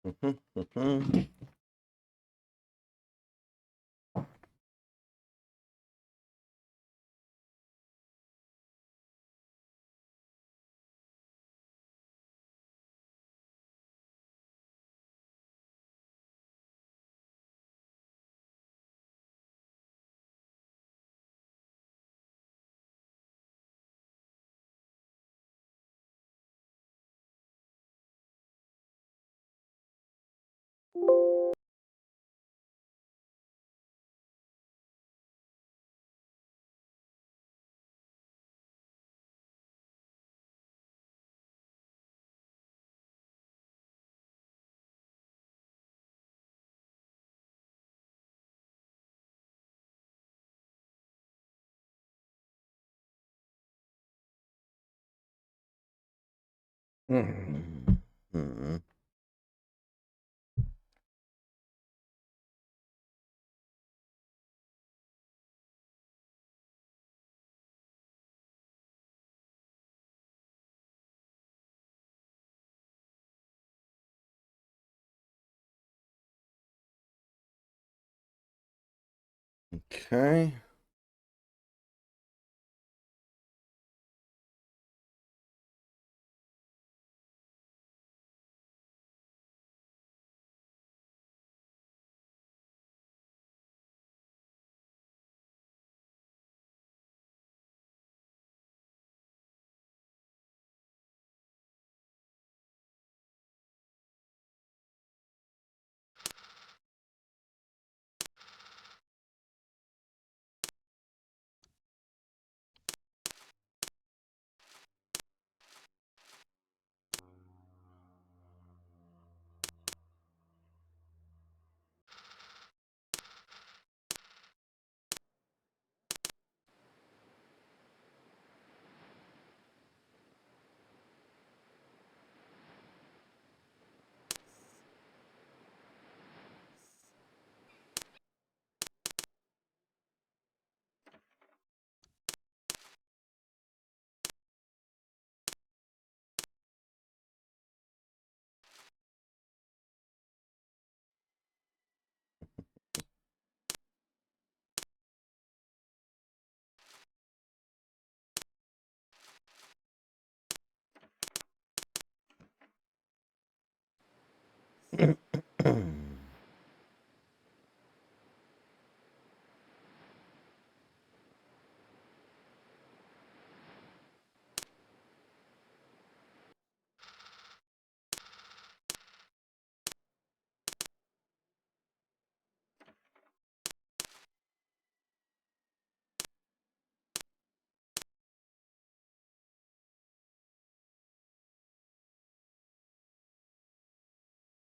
Mhm, mhm. Mhm. Mhm. Okay.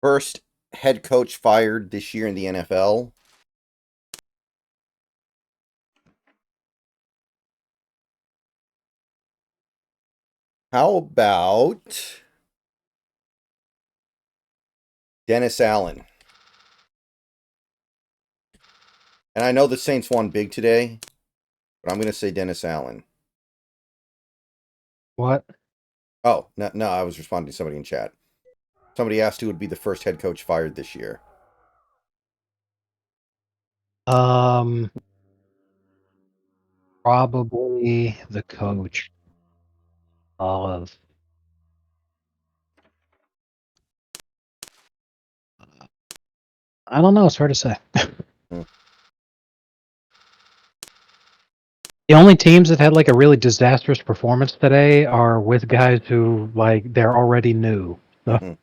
First head coach fired this year in the NFL. How about Dennis Allen? And I know the Saints won big today, but I'm going to say Dennis Allen. What? Oh, no, no, I was responding to somebody in chat. Somebody asked who would be the first head coach fired this year. Um, Probably the coach of. I don't know. It's hard to say. Hmm. The only teams that had like a really disastrous performance today are with guys who like they're already new. So, Mhm.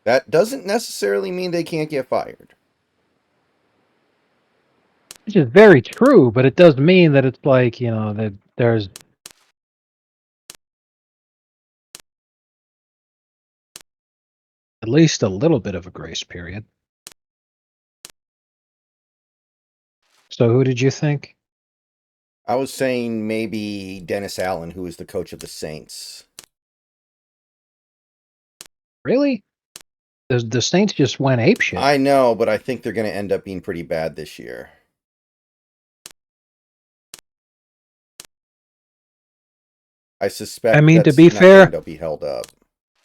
That doesn't necessarily mean they can't get fired. which is very true, but it does mean that it's like that there's at least a little bit of a grace period. So who did you think? I was saying maybe Dennis Allen, who is the coach of the Saints. Really? The Saints just went apeshit. I know, but I think they're going to end up being pretty bad this year. I I suspect mean, to that's be not going fair, to be held up.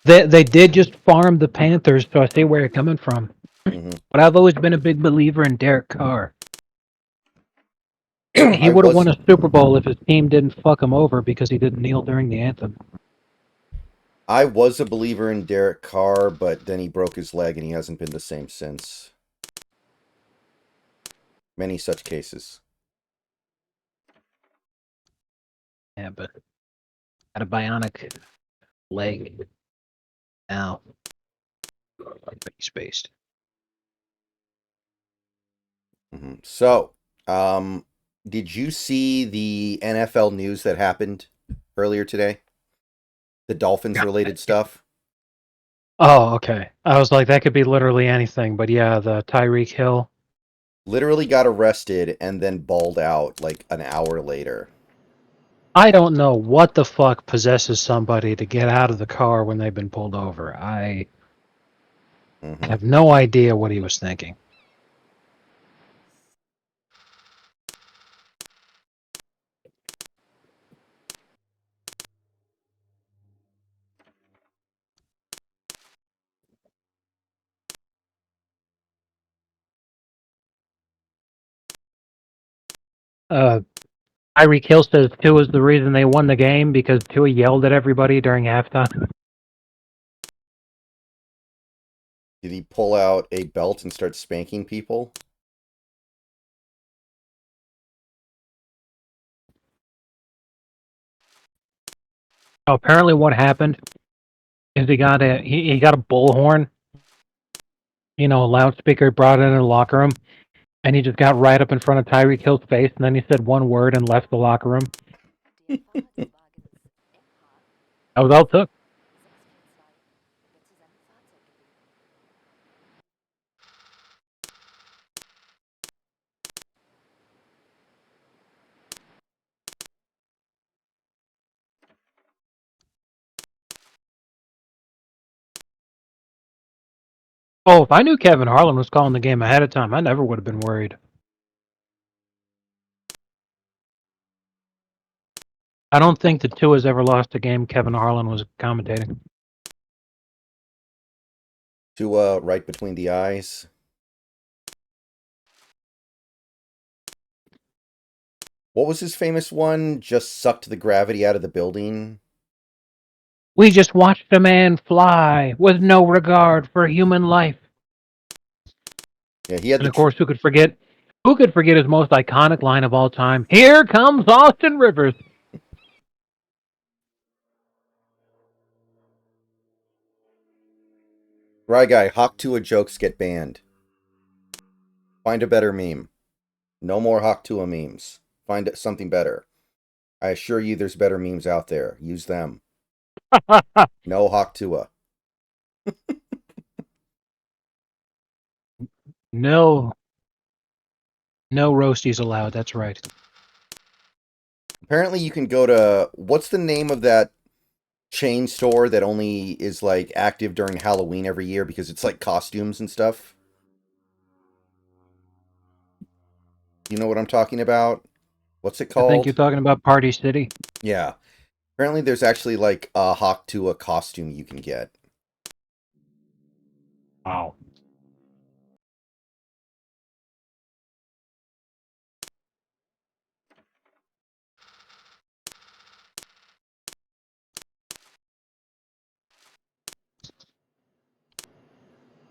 They did just farm the Panthers, so I see where you're coming from. Hmm But I've always been a big believer in Derek Carr. He I would have was won a Super Bowl if his team didn't fuck him over because he didn't kneel during the anthem. I was a believer in Derek Carr, but then he broke his leg and he hasn't been the same since. Many such cases. Yeah, but had a bionic leg now. But he's spaced. So, did you see the NFL news that happened earlier today? The Dolphins related stuff? Oh, okay. I was like, that could be literally anything, but yeah, the Tyreek Hill. Literally got arrested and then balled out like an hour later. I don't know what the fuck possesses somebody to get out of the car when they've been pulled over. I hmm have no idea what he was thinking. Uh, Tyreek Hill says Tua is the reason they won the game because Tua yelled at everybody during halftime. Did he pull out a belt and start spanking people? Apparently, what happened is he got a bullhorn, a loudspeaker, brought it in the locker room, and he just got right up in front of Tyreek Hill's face, and then he said one word and left the locker room. That was all it took. Oh, if I knew Kevin Harlan was calling the game ahead of time, I never would have been worried. I don't think the two has ever lost a game Kevin Harlan was commentating. To right between the eyes. What was his famous one? Just sucked the gravity out of the building. We just watched a man fly with no regard for human life. Yeah, he had And the of course, who could forget? Who could forget his most iconic line of all time? Here comes Austin Rivers. Dry guy. Hawk Tua jokes get banned. Find a better meme. No more Hawk Tua memes. Find something better. I assure you, there's better memes out there. Use them. No Hawk Tua. No, no roasties allowed. That's right. Apparently, you can go to what's the name of that chain store that only is like active during Halloween every year because it's like costumes and stuff. You know what I'm talking about? What's it I think you're called? talking about Party City. Yeah. Apparently, there's actually like a Hawk Tua costume you can get. Wow.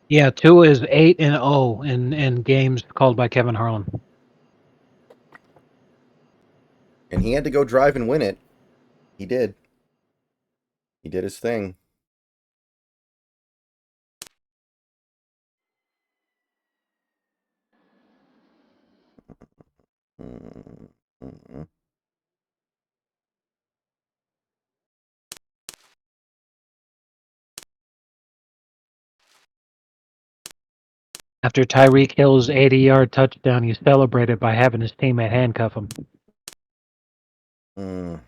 Yeah, Tua is 8-0 in games called by Kevin Harlan. And he had to go drive and win it. He did. He did his thing. Mm-hmm. After Tyreek Hill's 80-yard touchdown, he celebrated by having his teammate handcuff him. Mm.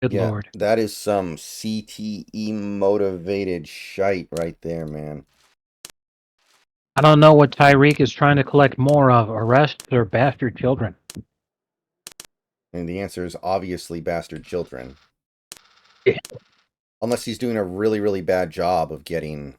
Good Yeah, lord. that is some CTE motivated shite right there, man. I don't know what Tyreek is trying to collect more of, arrests or bastard children. And the answer is obviously bastard children. Yeah. Unless he's doing a really, really bad job of getting...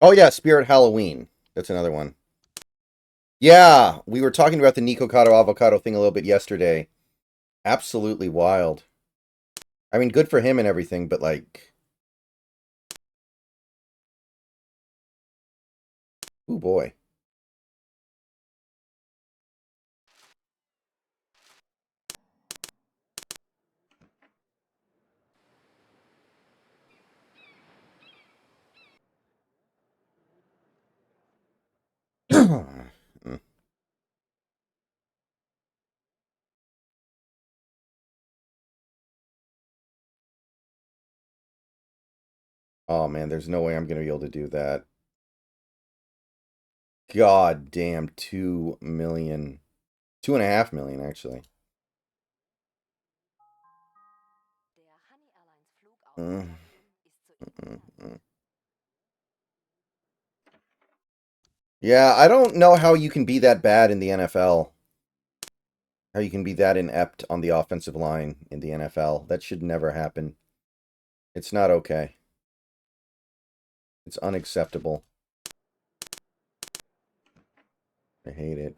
Oh, yeah, Spirit Halloween. That's another one. Yeah, we were talking about the Nikocado avocado thing a little bit yesterday. Absolutely wild. I mean, good for him and everything, but like... Ooh, boy. Oh, man, there's no way I'm going to be able to do that. God damn, 2 million. 2.5 million, actually. Mm, mm, mm. Yeah, I don't know how you can be that bad in the NFL. How you can be that inept on the offensive line in the NFL. That should never happen. It's not okay. It's unacceptable. I hate it.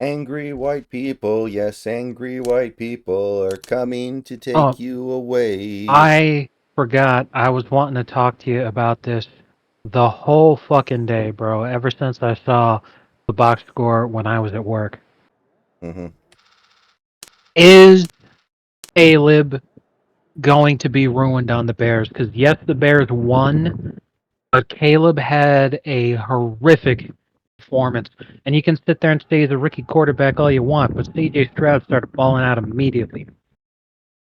Angry white people, yes, angry white people are coming to Oh, take you away. I forgot. I was wanting to talk to you about this the whole fucking day, bro. Ever since I saw the box score when I was at work. Mm-hmm. Is Caleb going to be ruined on the Bears? Because yes, the Bears won, but Caleb had a horrific performance. And you can sit there and say he's a rookie quarterback all you want, but C.J. Stroud started balling out immediately.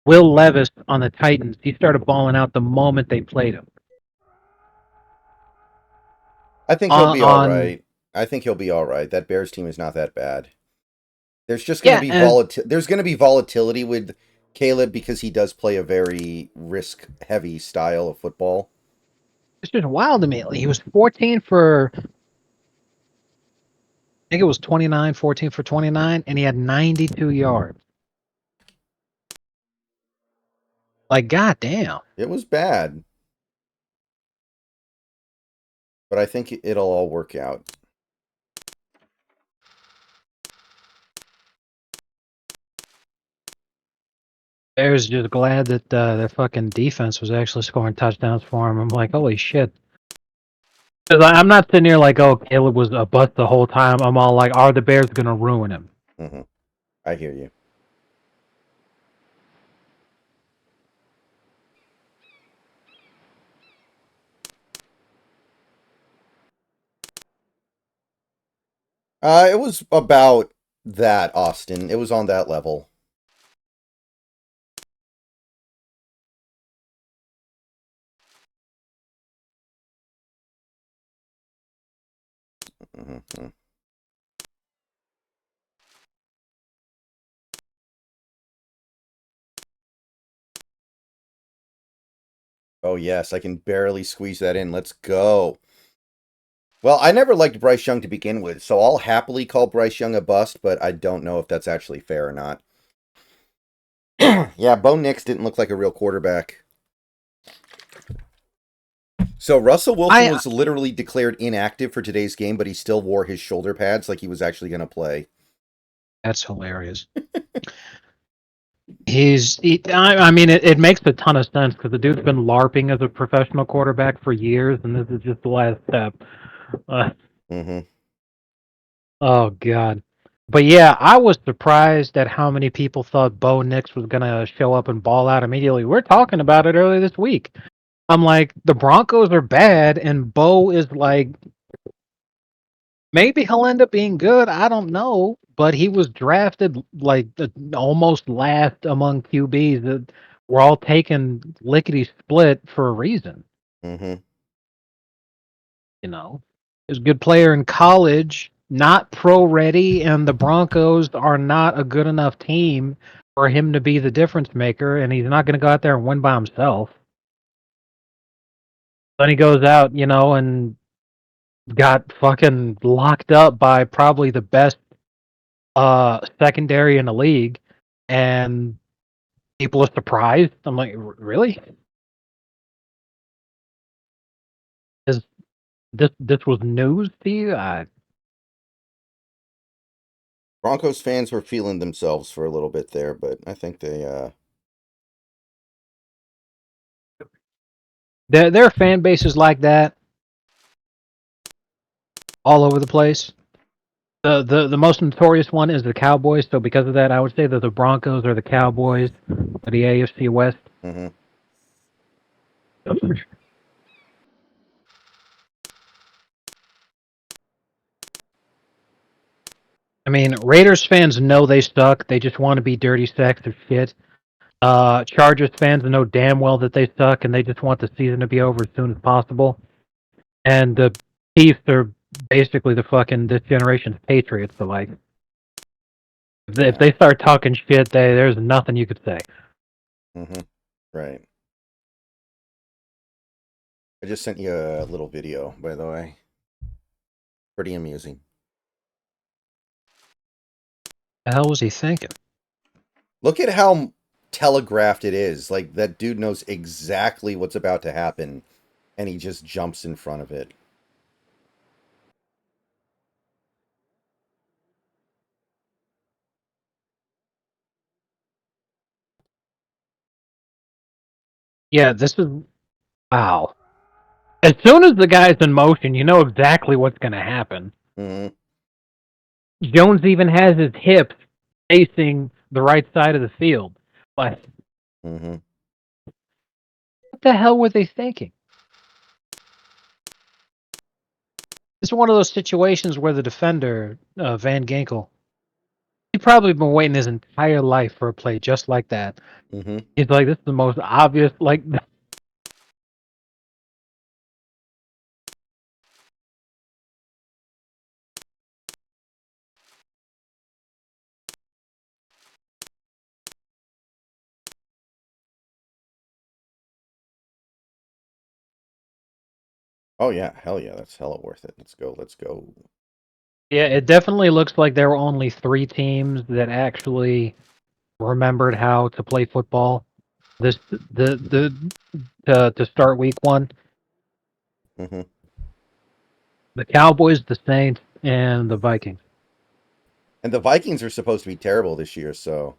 Will Levis on the Titans, he started balling out the moment they played him. I think he'll be all On right. I think he'll be all right. That Bears team is not that bad. There's just going to Yeah, be and There's going to be volatility with Caleb because he does play a very risk-heavy style of football. it's just wild to me. He was 14 for, I think it was 29, 14 for 29, and he had 92 yards. Like, goddamn. It was bad, but I think it'll all work out. I was just glad that their fucking defense was actually scoring touchdowns for him. I'm like, holy shit. Because I'm not sitting here like, oh, Caleb was a bust the whole time. I'm all like, are the Bears going to ruin him? Mm-hmm. I hear you. It was about that, Austin. It was on that level. Mm-hmm. Oh, yes, I can barely squeeze that in. Let's go. Well, I never liked Bryce Young to begin with, so I'll happily call Bryce Young a bust, but I don't know if that's actually fair or not. Yeah, Bo Nix didn't look like a real quarterback. So Russell Wilson I was literally declared inactive for today's game, but he still wore his shoulder pads like he was actually going to play. That's hilarious. I mean, it makes a ton of sense because the dude's been LARPing as a professional quarterback for years, and this is just the last step. Uh, Mm-hmm. oh God. But yeah, I was surprised at how many people thought Bo Nix was gonna show up and ball out immediately. We're talking about it earlier this week. I'm like, the Broncos are bad, and Bo is like, maybe he'll end up being good. I don't know, but he was drafted like almost last among QBs. That we're all taking lickety split for a reason. Mm-hmm. He was a good player in college, not pro ready, and the Broncos are not a good enough team for him to be the difference maker. And he's not going to go out there and win by himself. Then he goes out, and got fucking locked up by probably the best secondary in the league, and people are surprised. I'm like, really? Is this was news to you? Broncos fans were feeling themselves for a little bit there, but I think they Their fan base is like that all over the place. The most notorious one is the Cowboys. So because of that, I would say that the Broncos are the Cowboys of the AFC West. mm-hmm. I mean, Raiders fans know they suck. They just want to be dirty sacks of shit. Chargers fans know damn well that they suck, and they just want the season to be over as soon as possible. And the Chiefs are basically the fucking this generation's Patriots. So like, if they start talking shit, there's nothing you could say. Mm-hmm. Right. I just sent you a little video, by the way. Pretty amusing. The hell was he thinking? Look at how telegraphed it is. Like, that dude knows exactly what's about to happen, and he just jumps in front of it. Yeah, this is wow. As soon as the guy's in motion, you know exactly what's going to happen. Mm-hmm. Jones even has his hips facing the right side of the field. But Mm-hmm. what the hell were they thinking? It's one of those situations where the defender, Van Ginkel, he probably been waiting his entire life for a play just like that. Mm-hmm. He's like, this is the most obvious, like, Oh yeah, hell yeah, that's hella worth it. Let's go, let's go. yeah, it definitely looks like there were only 3 teams that actually remembered how to play football. This the to start week 1. Mm-hmm. The Cowboys, the Saints, and the Vikings. And the Vikings are supposed to be terrible this year, so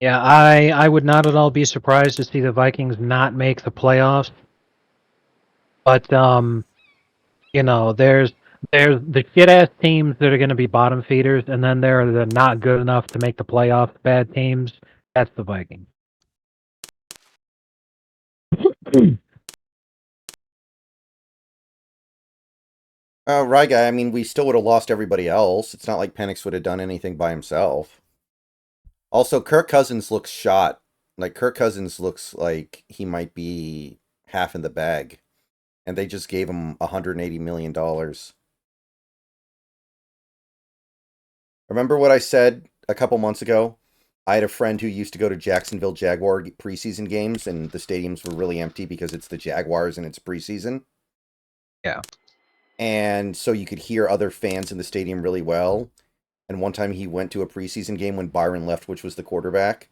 Yeah, I would not at all be surprised to see the Vikings not make the playoffs. But there's the shit ass teams that are going to be bottom feeders, and then there are the not good enough to make the playoffs bad teams. That's the Vikings. right, guy. I mean, we still would have lost everybody else. It's not like Penix would have done anything by himself. Also, Kirk Cousins looks shot. Like, Kirk Cousins looks like he might be half in the bag. And they just gave him $180 million. Remember what I said a couple months ago? I had a friend who used to go to Jacksonville Jaguar preseason games, and the stadiums were really empty because it's the Jaguars and it's preseason. Yeah. And so you could hear other fans in the stadium really well. And one time he went to a preseason game when Byron Leftwich was the quarterback.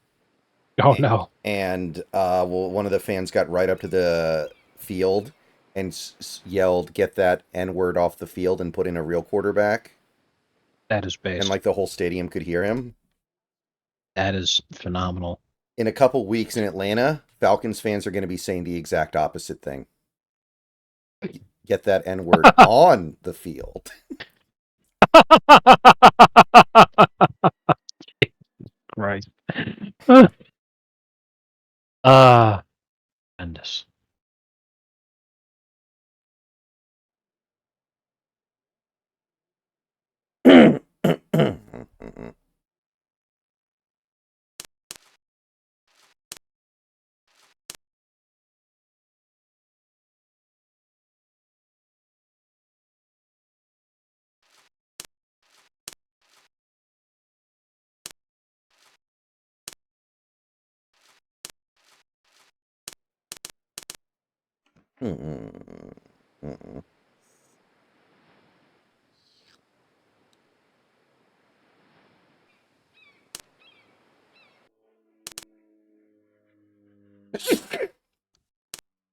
Oh no. And one of the fans got right up to the field and yelled, "Get that N word off the field," and put in a real quarterback, That is and based. like the whole stadium could hear him. That is phenomenal. In a couple weeks in Atlanta, Falcons fans are going to be saying the exact opposite thing. Get that N word on the field. Right. Ah, tremendous.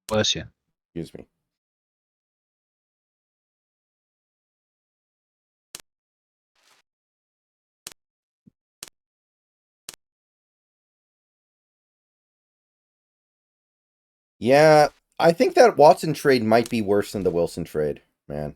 Bless you. Excuse me. Yeah, I think that Watson trade might be worse than the Wilson trade, man.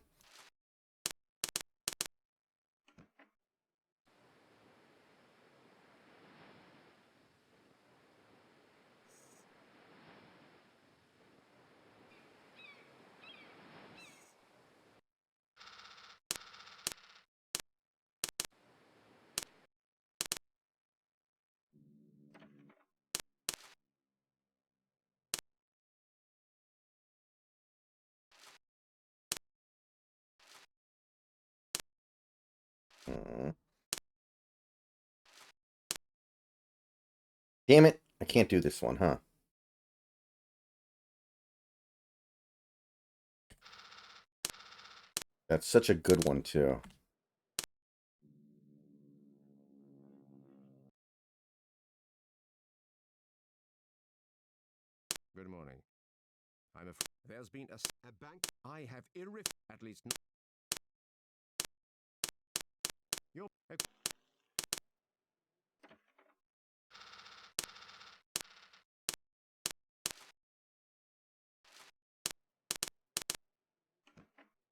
Damn it. I can't do this one, huh? That's such a good one, too. Good morning. There's been a bank. I have at least. You're.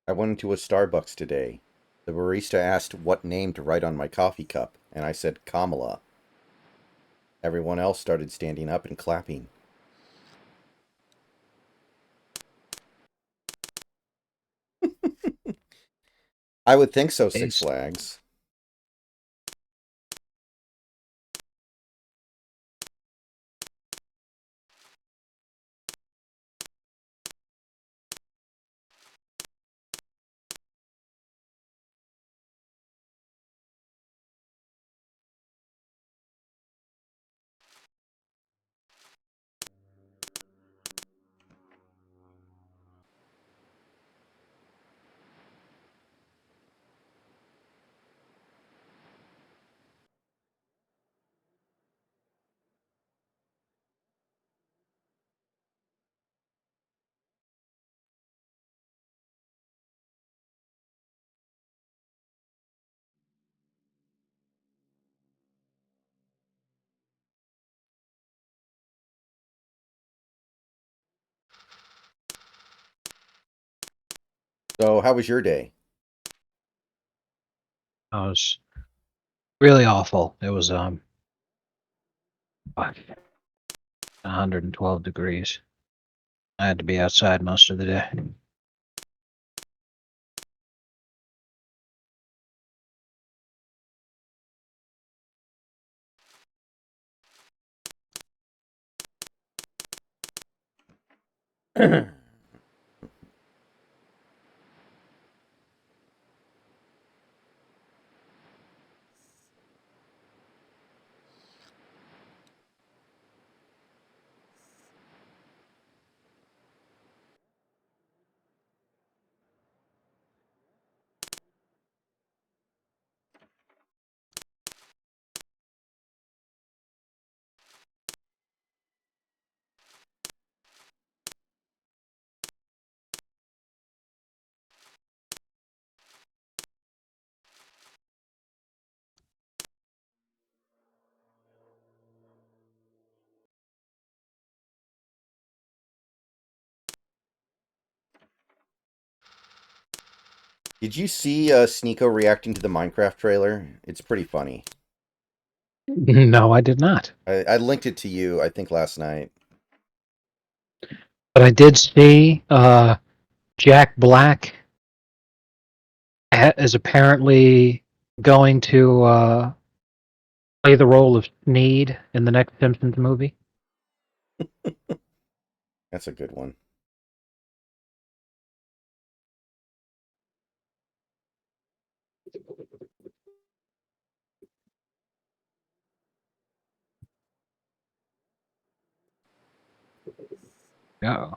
I went into a Starbucks today. The barista asked what name to write on my coffee cup, and I said Kamala. Everyone else started standing up and clapping. I would think so, Six Based. Flags. So, how was your day? It was really awful. It was 112 degrees. I had to be outside most of the day. Did you see Sneeko reacting to the Minecraft trailer? It's pretty funny. No, I did not. I linked it to you, I think, last night. But I did see Jack Black is apparently going to play the role of Sneed in the next Simpsons movie. That's a good one. Yeah.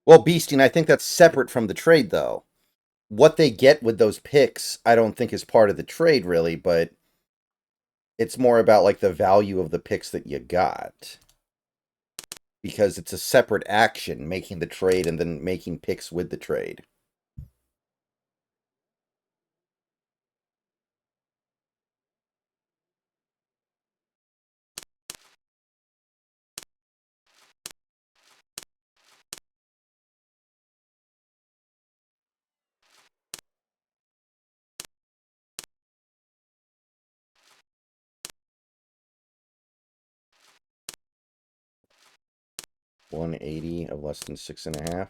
Well, Beasting, I think that's separate from the trade, though. What they get with those picks, I don't think is part of the trade, really, but it's more about like the value of the picks that you got. Because it's a separate action, making the trade and then making picks with the trade. $180 of less than 6.5.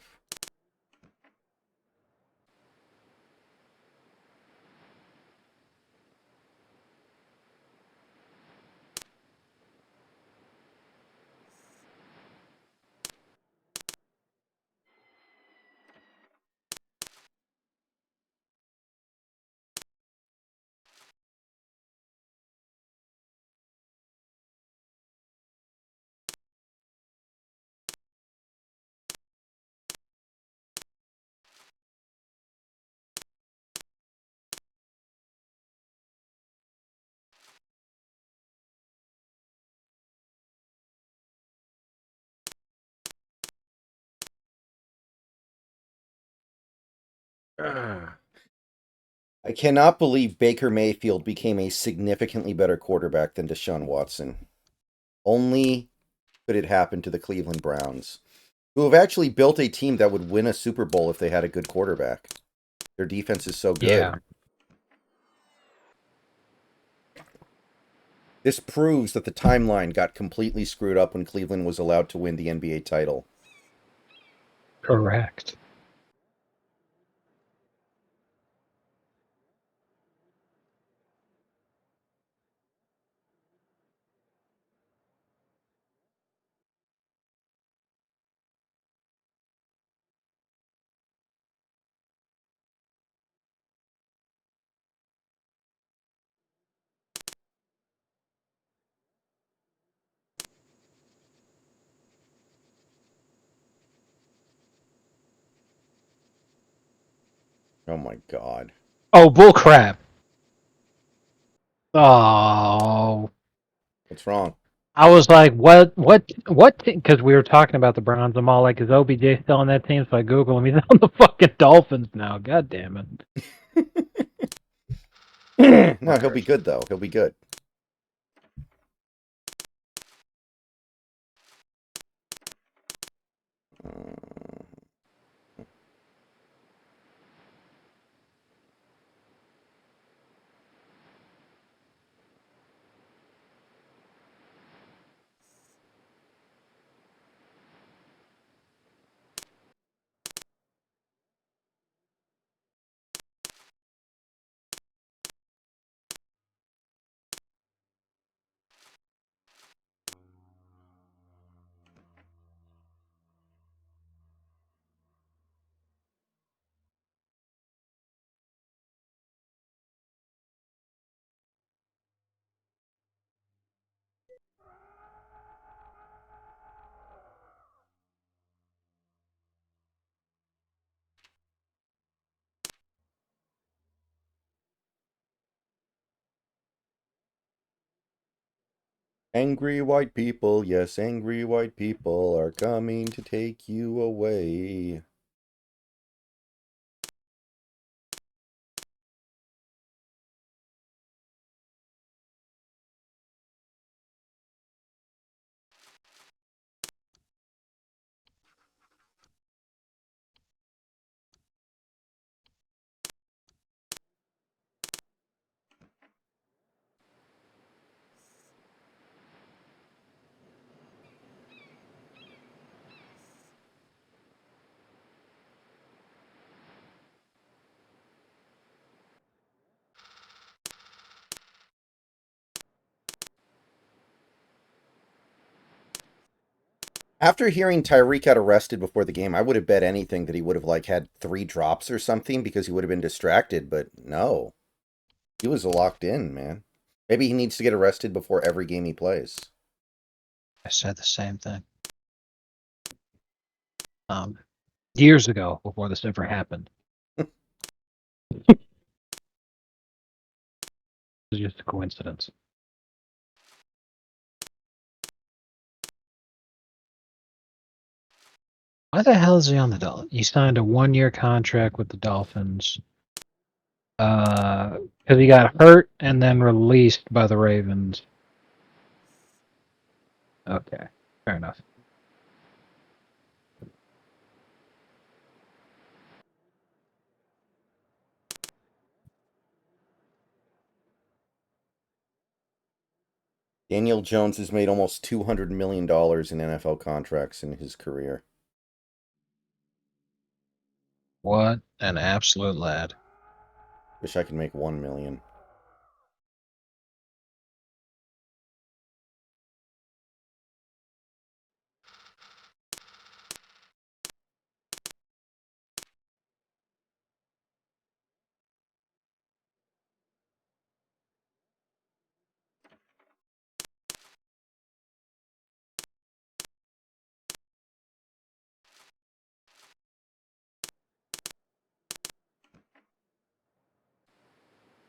I cannot believe Baker Mayfield became a significantly better quarterback than Deshaun Watson. Only could it happen to the Cleveland Browns, who have actually built a team that would win a Super Bowl if they had a good quarterback. Their defense is so good. Yeah. This proves that the timeline got completely screwed up when Cleveland was allowed to win the NBA title. Correct. Oh my god. Oh, bullcrap. Oh, What's wrong? I was like, what? Because we were talking about the Browns. I'm all like, is OBJ still on that team? So I Google him. He's on the fucking Dolphins now. God damn it. No, he'll be good though. He'll be good. Angry white people, yes, angry white people are coming to take you away. After hearing Tyreek got arrested before the game, I would have bet anything that he would have like had 3 drops or something because he would have been distracted, but no. He was locked in, man. Maybe he needs to get arrested before every game he plays. I said the same thing. Years ago, before this ever happened. It's just a coincidence. Why the hell is he on the Dolphins? He signed a 1-year contract with the Dolphins. Because he got hurt and then released by the Ravens. Okay, fair enough. Daniel Jones has made almost $200 million in NFL contracts in his career. What an absolute lad. Wish I could make 1 million.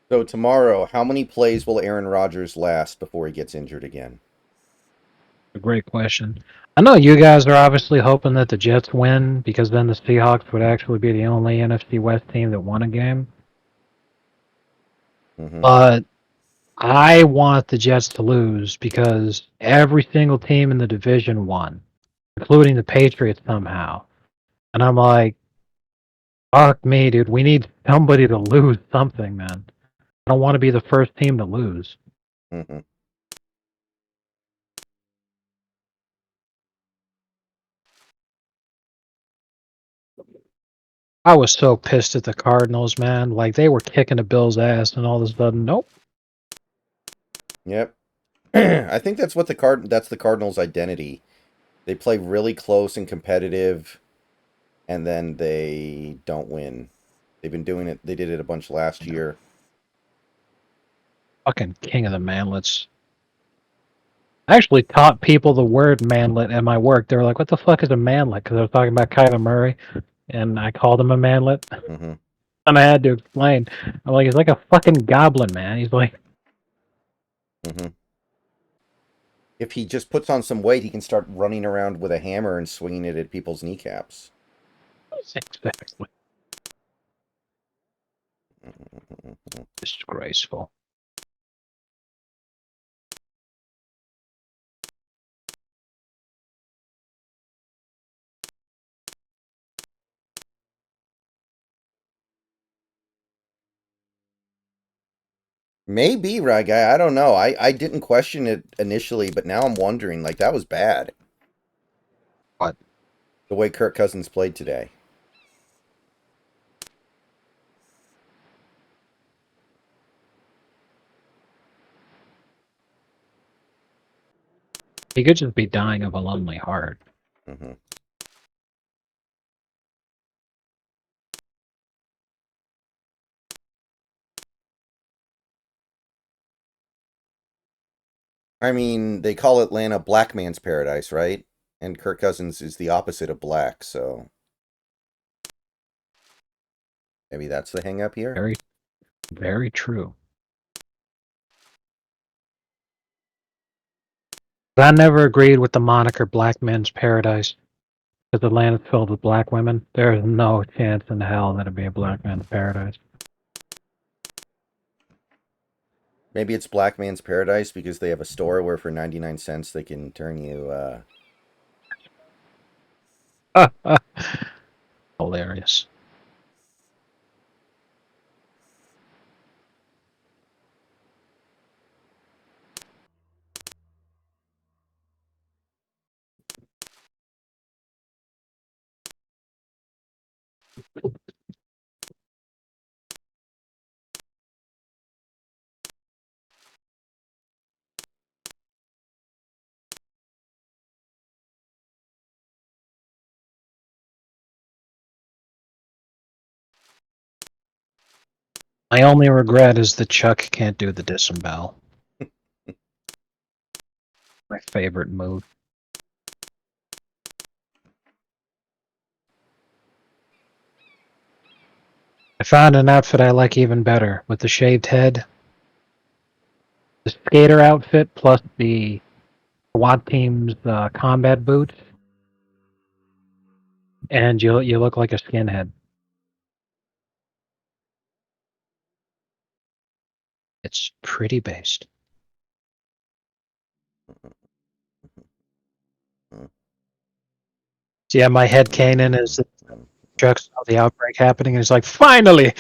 So tomorrow, how many plays will Aaron Rodgers last before he gets injured again? A great question. I know you guys are obviously hoping that the Jets win because then the Seahawks would actually be the only NFC West team that won a game. Mm-hmm. But I want the Jets to lose because every single team in the division won, including the Patriots somehow. And I'm like, fuck me, dude. We need somebody to lose something, man. I don't want to be the first team to lose. Mm-hmm. I was so pissed at the Cardinals, man. Like, they were kicking the Bills' ass, and all of a sudden, nope. Yep. I think that's what that's the Cardinals' identity. They play really close and competitive, and then they don't win. They've been doing it. They did it a bunch last year. Fucking king of the manlets. I actually taught people the word manlet at my work. They were like, what the fuck is a manlet? Because I was talking about Kyler Murray, and I called him a manlet. Mm-hmm. And I had to explain. I'm like, he's like a fucking goblin, man. He's like, Mm-hmm. If he just puts on some weight, he can start running around with a hammer and swinging it at people's kneecaps. Exactly. Disgraceful. Maybe, right, guy. I don't know. I didn't question it initially, but now I'm wondering. Like, that was bad. What? The way Kirk Cousins played today. He could just be dying of a lonely heart. Mm-hmm. I mean, they call Atlanta black man's paradise, right? And Kirk Cousins is the opposite of black, so maybe that's the hang up here. Very, very true. I never agreed with the moniker "Black Men's Paradise" because Atlanta's filled with black women. There is no chance in hell that it'd be a black man's paradise. Maybe it's black man's paradise because they have a store where for 99 cents they can turn you Hilarious. My only regret is that Chuck can't do the disembowel. My favorite move. I found an outfit I like even better with the shaved head, the skater outfit plus the SWAT team's combat boots, and you look like a skinhead. It's pretty based. So yeah, my head canon is that Chuck saw the outbreak happening and he's like, finally!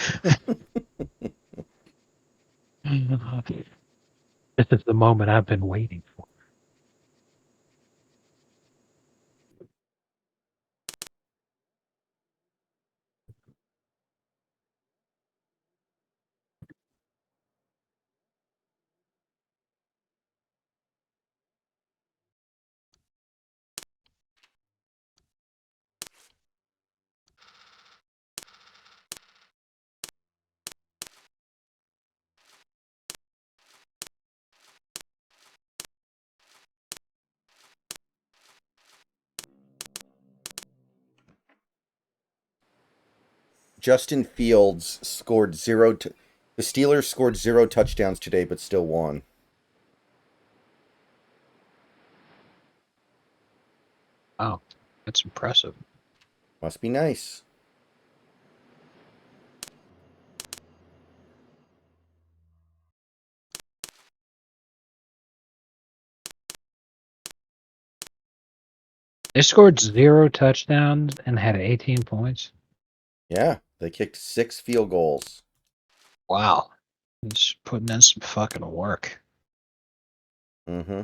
This is the moment I've been waiting for. Justin Fields scored the Steelers scored 0 touchdowns today, but still won. Wow, that's impressive. Must be nice. They scored 0 touchdowns and had 18 points. Yeah, they kicked 6 field goals. Wow. He's putting in some fucking work. Mm-hmm.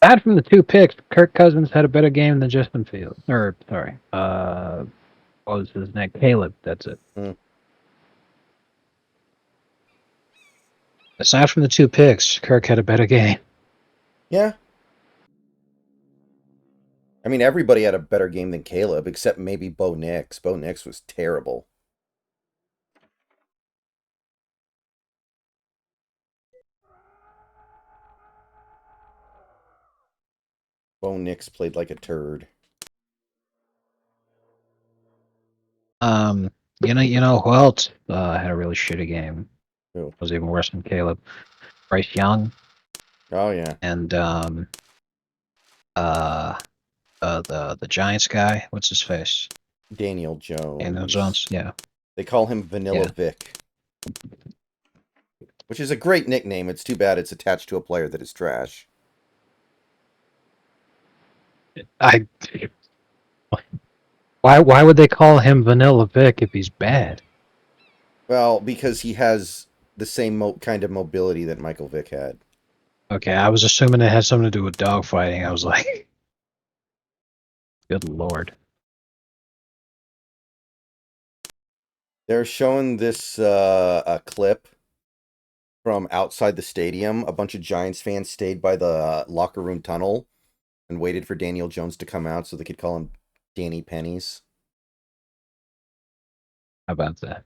Aside from the 2 picks, Kirk Cousins had a better game than Justin Fields. Or, sorry, what was his name? Caleb, that's it. Mm. Aside from the 2 picks, Kirk had a better game. Yeah. I mean, everybody had a better game than Caleb, except maybe Bo Nix. Bo Nix was terrible. Bo Nix played like a turd. You know who else had a really shitty game? Who? Was even worse than Caleb. Bryce Young Oh yeah. and the Giants guy. What's his face? Daniel Jones. Daniel Jones. Yeah. They call him Vanilla Yeah. Vic. Which is a great nickname. It's too bad it's attached to a player that is trash. Why would they call him Vanilla Vic if he's bad? Well, because he has the same kind of mobility that Michael Vick had. Okay, I was assuming it had something to do with dogfighting. I was like, good lord. They're showing this a clip from outside the stadium. A bunch of Giants fans stayed by the locker room tunnel and waited for Daniel Jones to come out so they could call him Danny Pennies. How about that?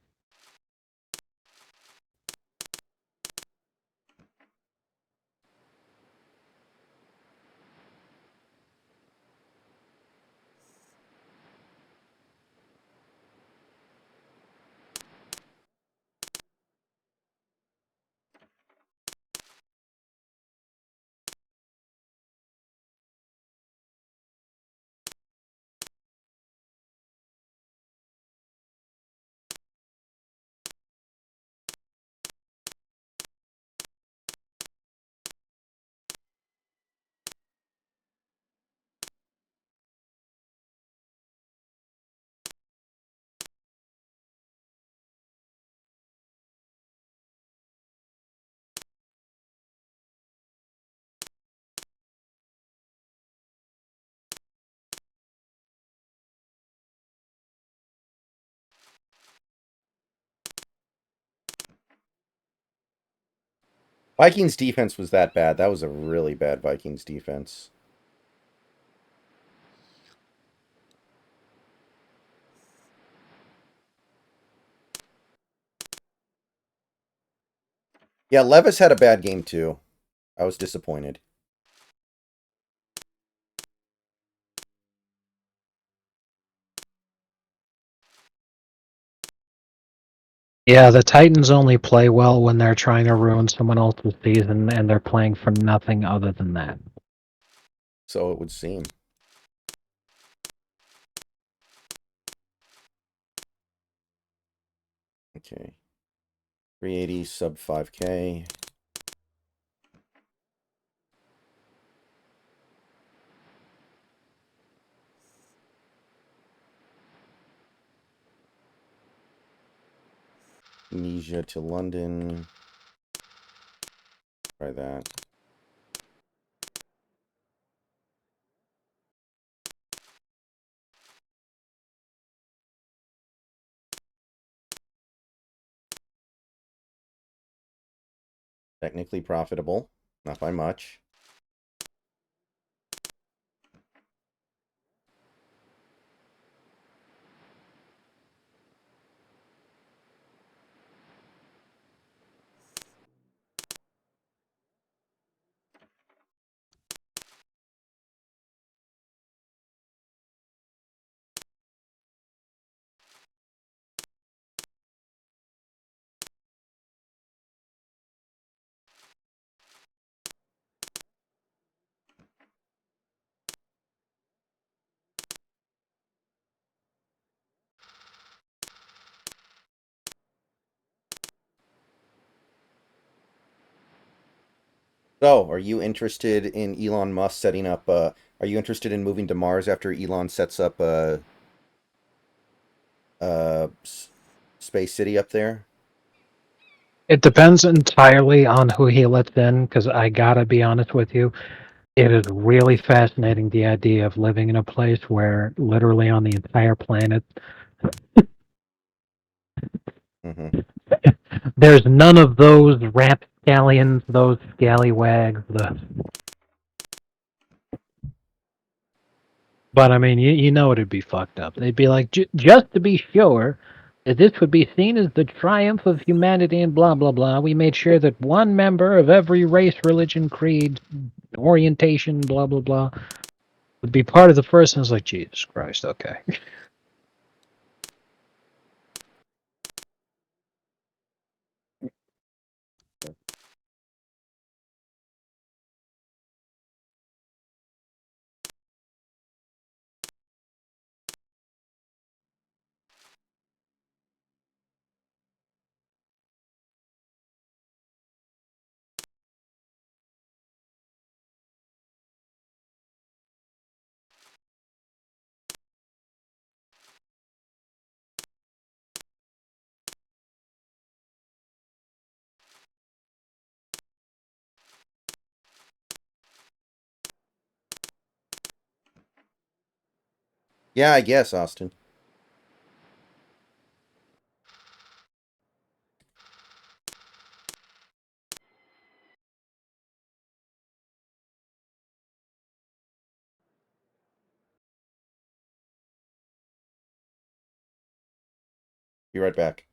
Vikings defense was that bad. That was a really bad Vikings defense. Yeah, Levis had a bad game too. I was disappointed. Yeah, the Titans only play well when they're trying to ruin someone else's season, and they're playing for nothing other than that. So it would seem. Okay. 380 sub 5K. Tunisia to London. Try that. Technically profitable. Not by much. So, are you interested in Elon Musk setting up are you interested in moving to Mars after Elon sets up Space City up there? It depends entirely on who he lets in, because I gotta be honest with you, it is really fascinating the idea of living in a place where literally on the entire planet Mm-hmm. there's none of those rapscallions, those scallywags, but I mean, you know it'd be fucked up. They'd be like, just to be sure that this would be seen as the triumph of humanity and blah blah blah, we made sure that one member of every race, religion, creed, orientation, blah blah blah. would be part of the first, and I was like, Jesus Christ, okay. Yeah, I guess, Austin. Be right back.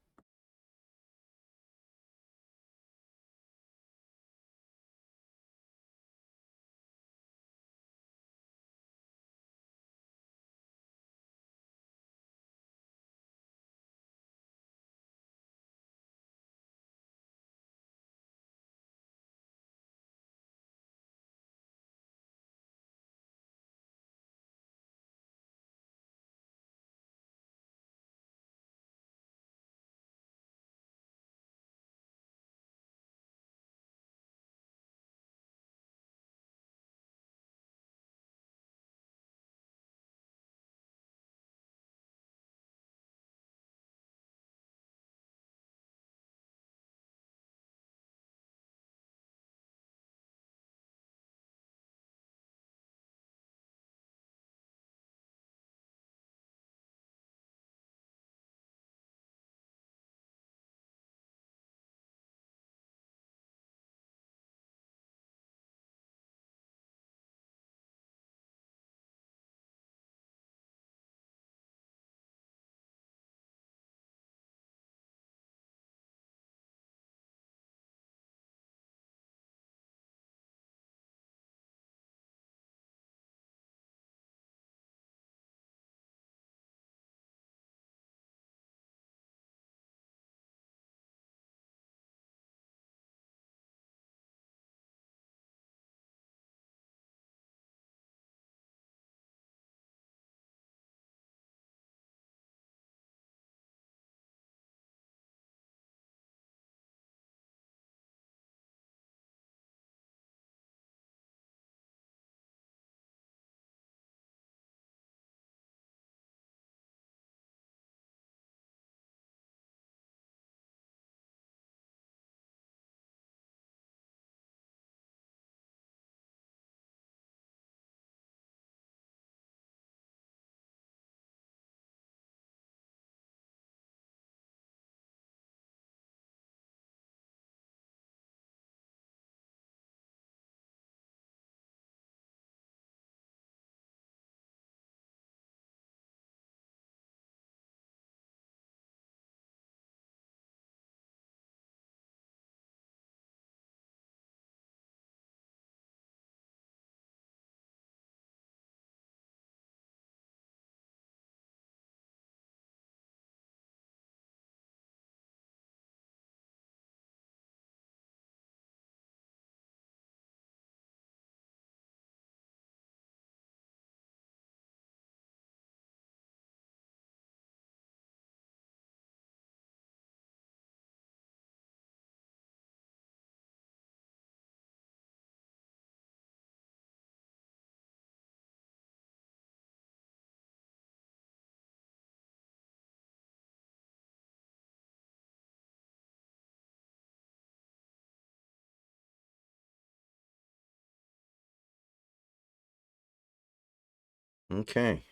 Okay.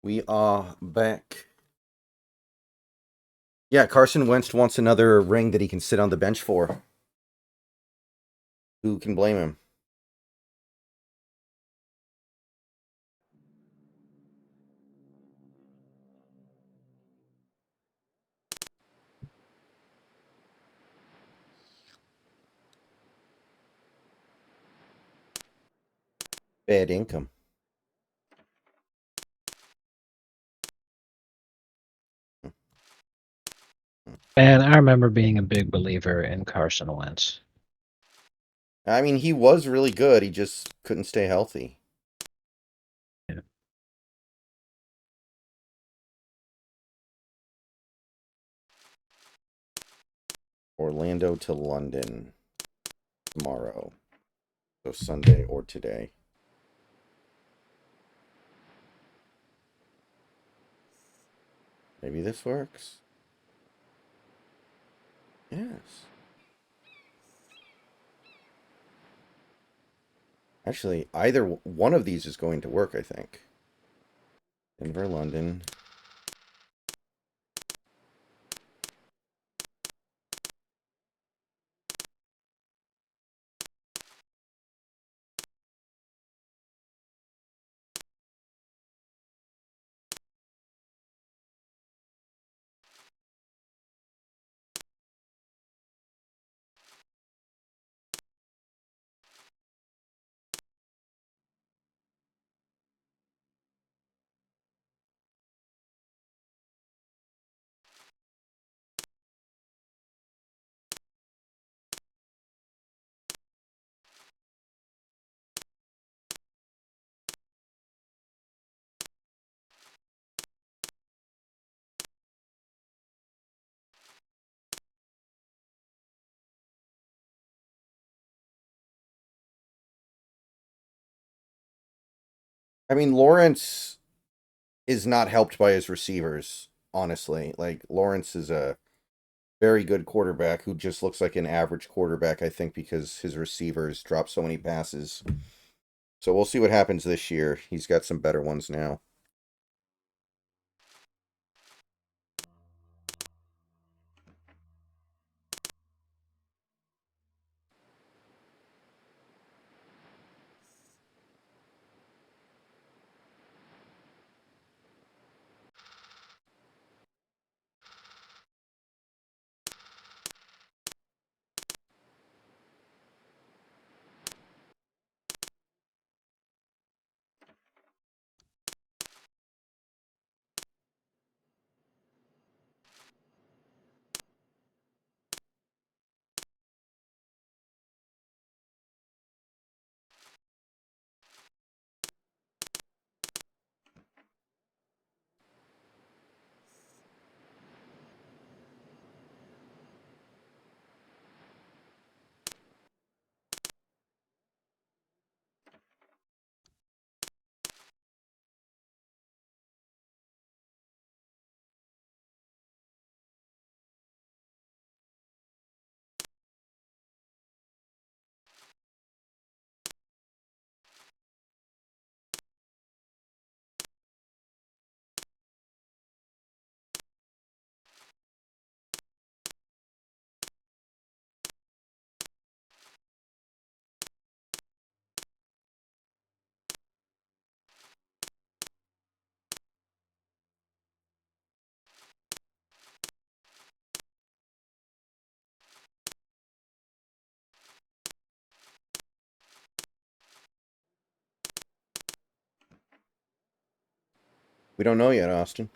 We are back. Yeah, Carson Wentz wants another ring that he can sit on the bench for. Who can blame him? Bad income. And I remember being a big believer in Carson Wentz. I mean, he was really good. He just couldn't stay healthy. Yeah. Orlando to London tomorrow. So Sunday or today. Maybe this works. Yes. Actually, either one of these is going to work, I think. Denver, London. I mean, Lawrence is not helped by his receivers, honestly. Like, Lawrence is a very good quarterback who just looks like an average quarterback, I think, because his receivers drop so many passes. So we'll see what happens this year. He's got some better ones now. We don't know yet, Austin.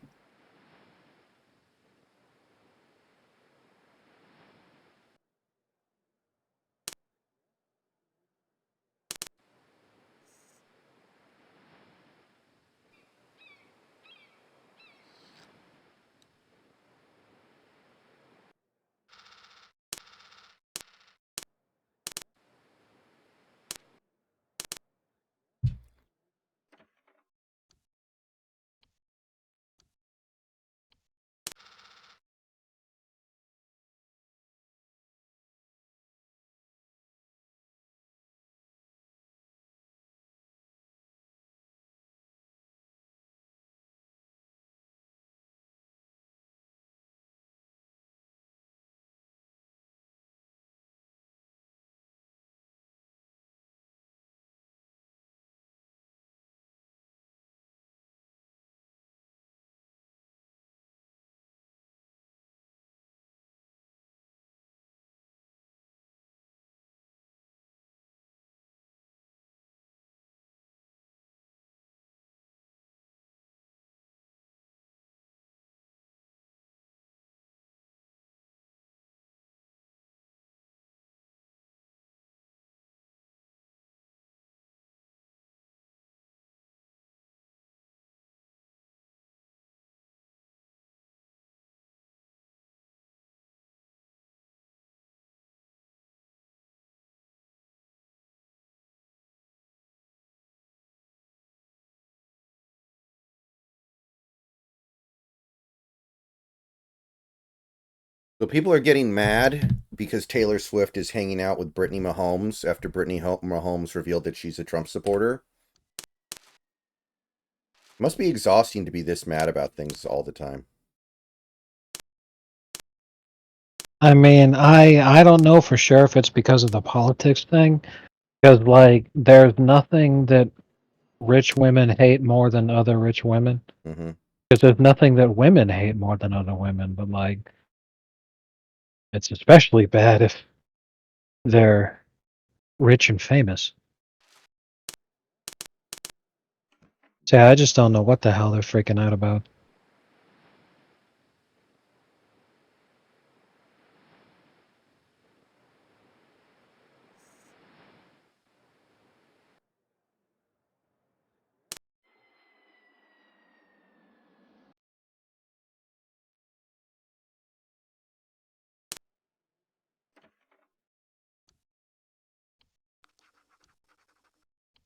So people are getting mad because Taylor Swift is hanging out with Brittany Mahomes after Brittany Mahomes revealed that she's a Trump supporter. Must be exhausting to be this mad about things all the time. I mean, I don't know for sure if it's because of the politics thing, because like there's nothing that rich women hate more than other rich women. Mm-hmm. Because there's nothing that women hate more than other women, but like it's especially bad if they're rich and famous. So I just don't know what the hell they're freaking out about.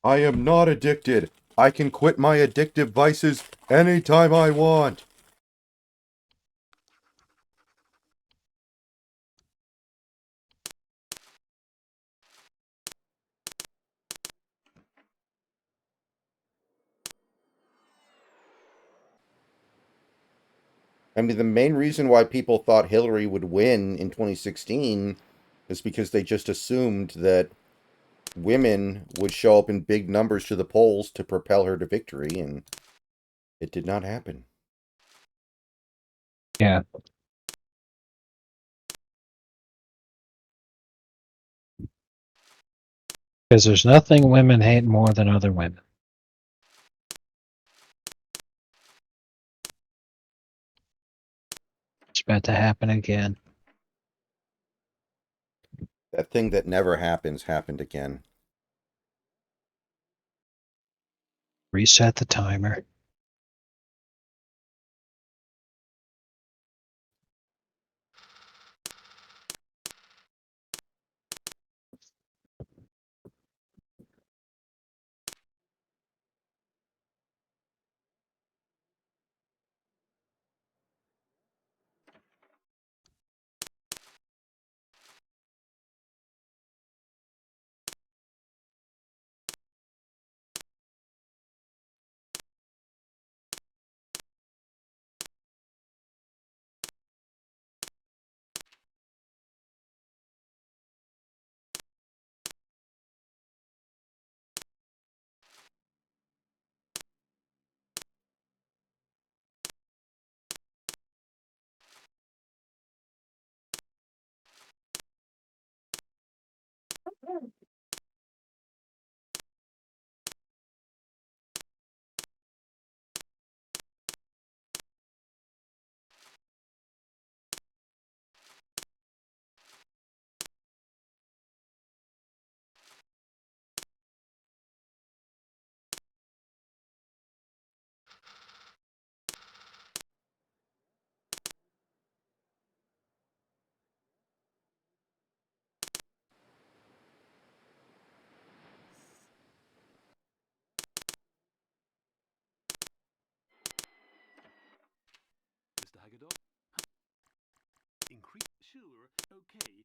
I am not addicted. I can quit my addictive vices anytime I want. I mean, the main reason why people thought Hillary would win in 2016 is because they just assumed that women would show up in big numbers to the polls to propel her to victory, and it did not happen. Yeah. Because there's nothing women hate more than other women. It's about to happen again. That thing that never happens happened again. Reset the timer. Mr. Hagedorn? Increase. Sure. Okay.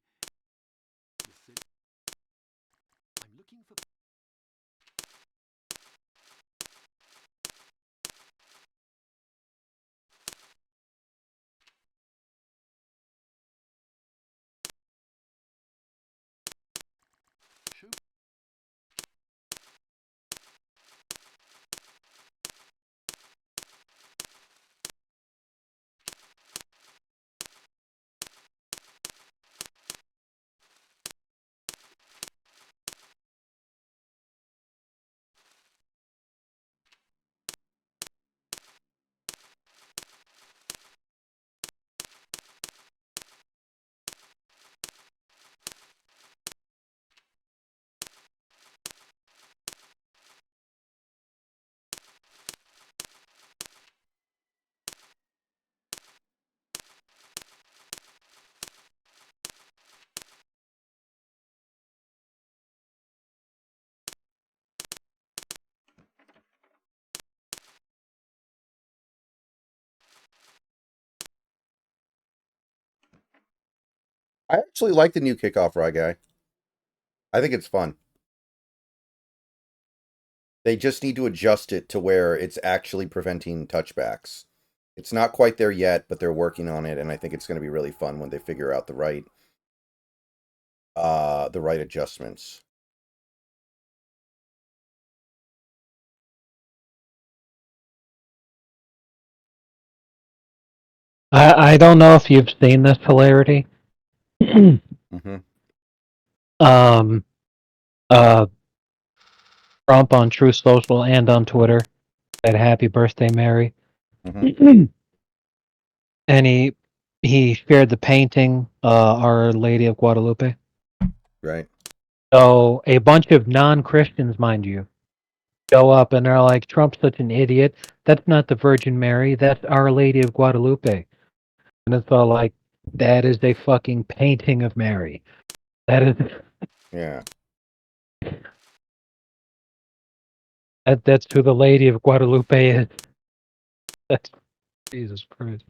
Listen. I'm looking for. Sure. I actually like the new kickoff rye guy. I think it's fun. They just need to adjust it to where it's actually preventing touchbacks. It's not quite there yet, but they're working on it, and I think it's going to be really fun when they figure out the right adjustments. I don't know if you've seen this hilarity. Mm-hmm. um, uh, Trump on Truth Social and on Twitter said "Happy Birthday, Mary," Mm-hmm. and he shared the painting, Our Lady of Guadalupe. Right. So a bunch of non-Christians, mind you, show up and they're like, "Trump's such an idiot. That's not the Virgin Mary. That's Our Lady of Guadalupe." And it's all like, that is a fucking painting of Mary. That is Yeah. that's who the Lady of Guadalupe is. That's Jesus Christ.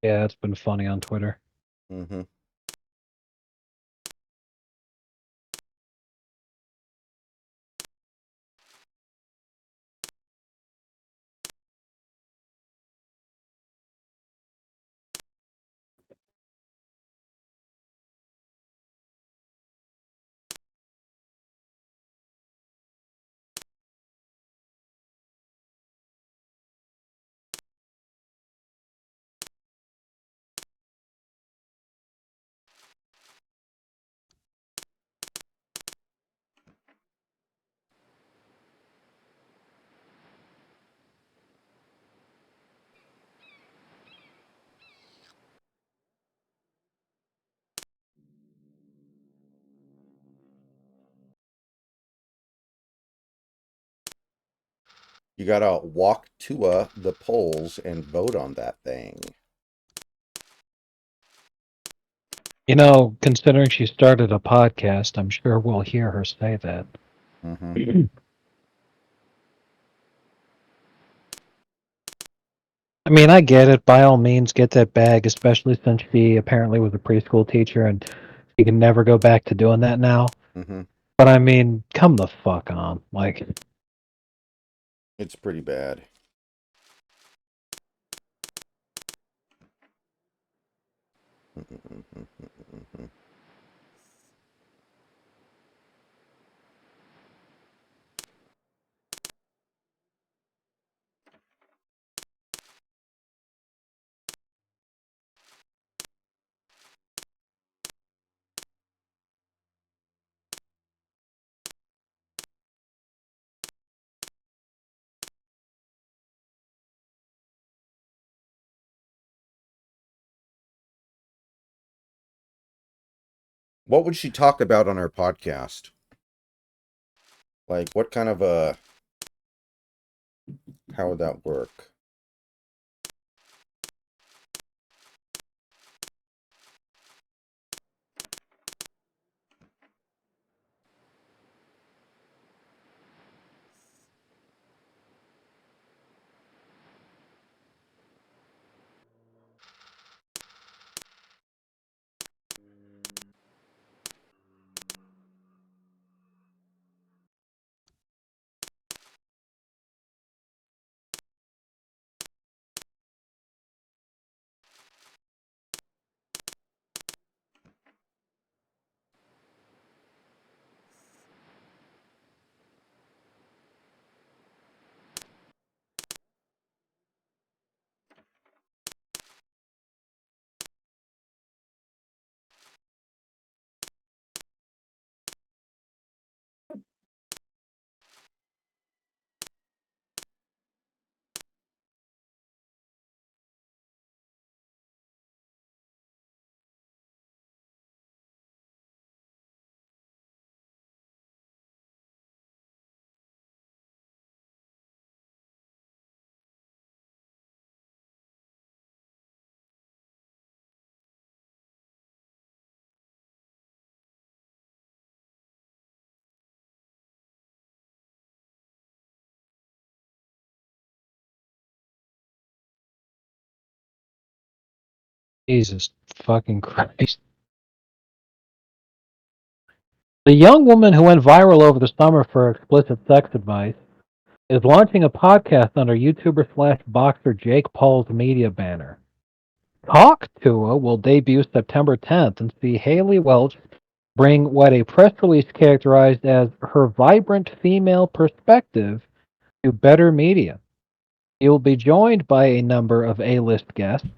Yeah, it's been funny on Twitter. Mm-hmm. You gotta walk to the polls and vote on that thing. You know, considering she started a podcast, I'm sure we'll hear her say that. Mm-hmm. I mean, I get it. By all means, get that bag, especially since she apparently was a preschool teacher and she can never go back to doing that now. Mm-hmm. But I mean, come the fuck on. Like, It's pretty bad. What would she talk about on her podcast? Like, what kind of how would that work? Jesus fucking Christ. The young woman who went viral over the summer for explicit sex advice is launching a podcast under YouTuber slash boxer Jake Paul's media banner. Talk to Her will debut September 10th and see Haley Welch bring what a press release characterized as her vibrant female perspective to better media. He will be joined by a number of A-list guests,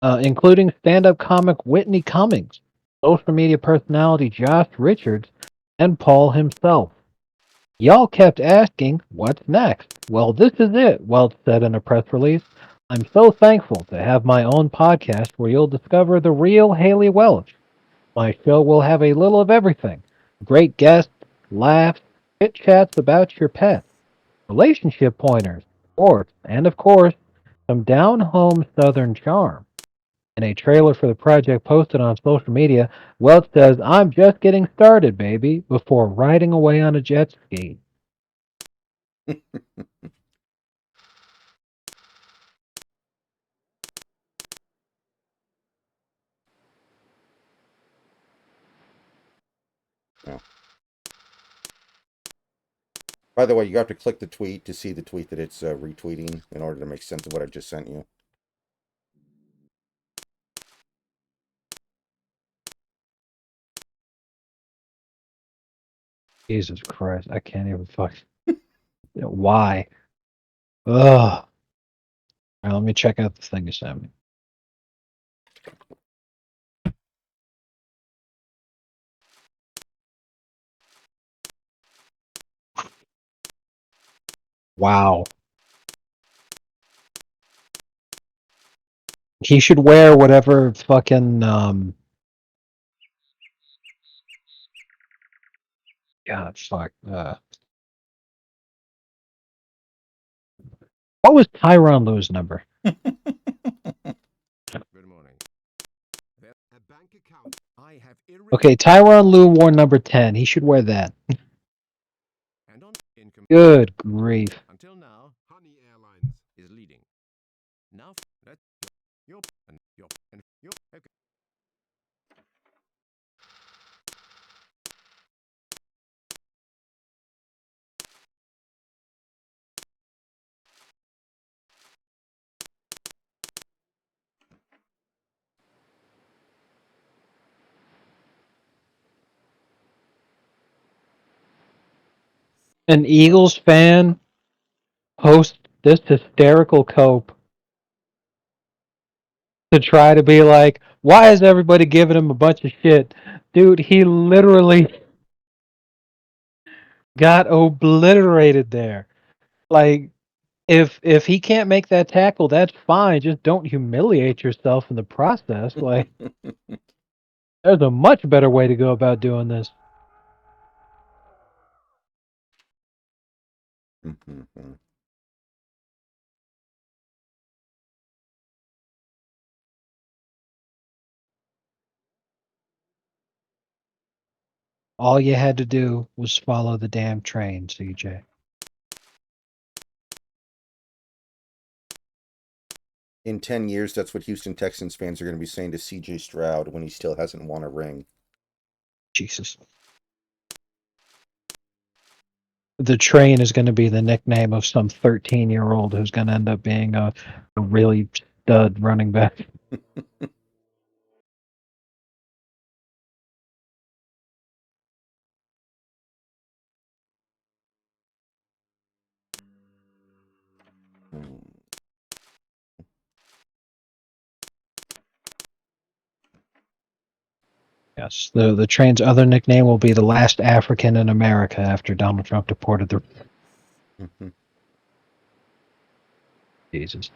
including stand-up comic Whitney Cummings, social media personality Josh Richards, and Paul himself. Y'all kept asking, what's next? Well, this is it, Welch said in a press release. I'm so thankful to have my own podcast where you'll discover the real Haley Welch. My show will have a little of everything. Great guests, laughs, chit chats about your pets, relationship pointers, sports, and of course, some down-home southern charm. In a trailer for the project posted on social media, Welch says, I'm just getting started, baby, before riding away on a jet ski. Yeah. By the way, you have to click the tweet to see the tweet that it's retweeting in order to make sense of what I just sent you. Jesus Christ, I can't even Why? Ugh. All right, let me check out the thing you sent me. Wow. He should wear whatever fucking God fuck. What was Tyron Lue's number? Good morning. A bank account. I have Okay, Tyron Lue wore number 10. He should wear that. and on income. Good grief. Until now, Honey Airlines is leading. Now let your okay. An Eagles fan posts this hysterical cope to try to be like, why is everybody giving him a bunch of shit? Dude, he literally got obliterated there. Like, if he can't make that tackle, that's fine. Just don't humiliate yourself in the process. Like, there's a much better way to go about doing this. All you had to do was follow the damn train, CJ. In 10 years, that's what Houston Texans fans are going to be saying to CJ Stroud when he still hasn't won a ring. Jesus. The train is going to be the nickname of some 13-year-old who's going to end up being a really stud running back. Yes, the train's other nickname will be the last African in America after Donald Trump deported the. Jesus.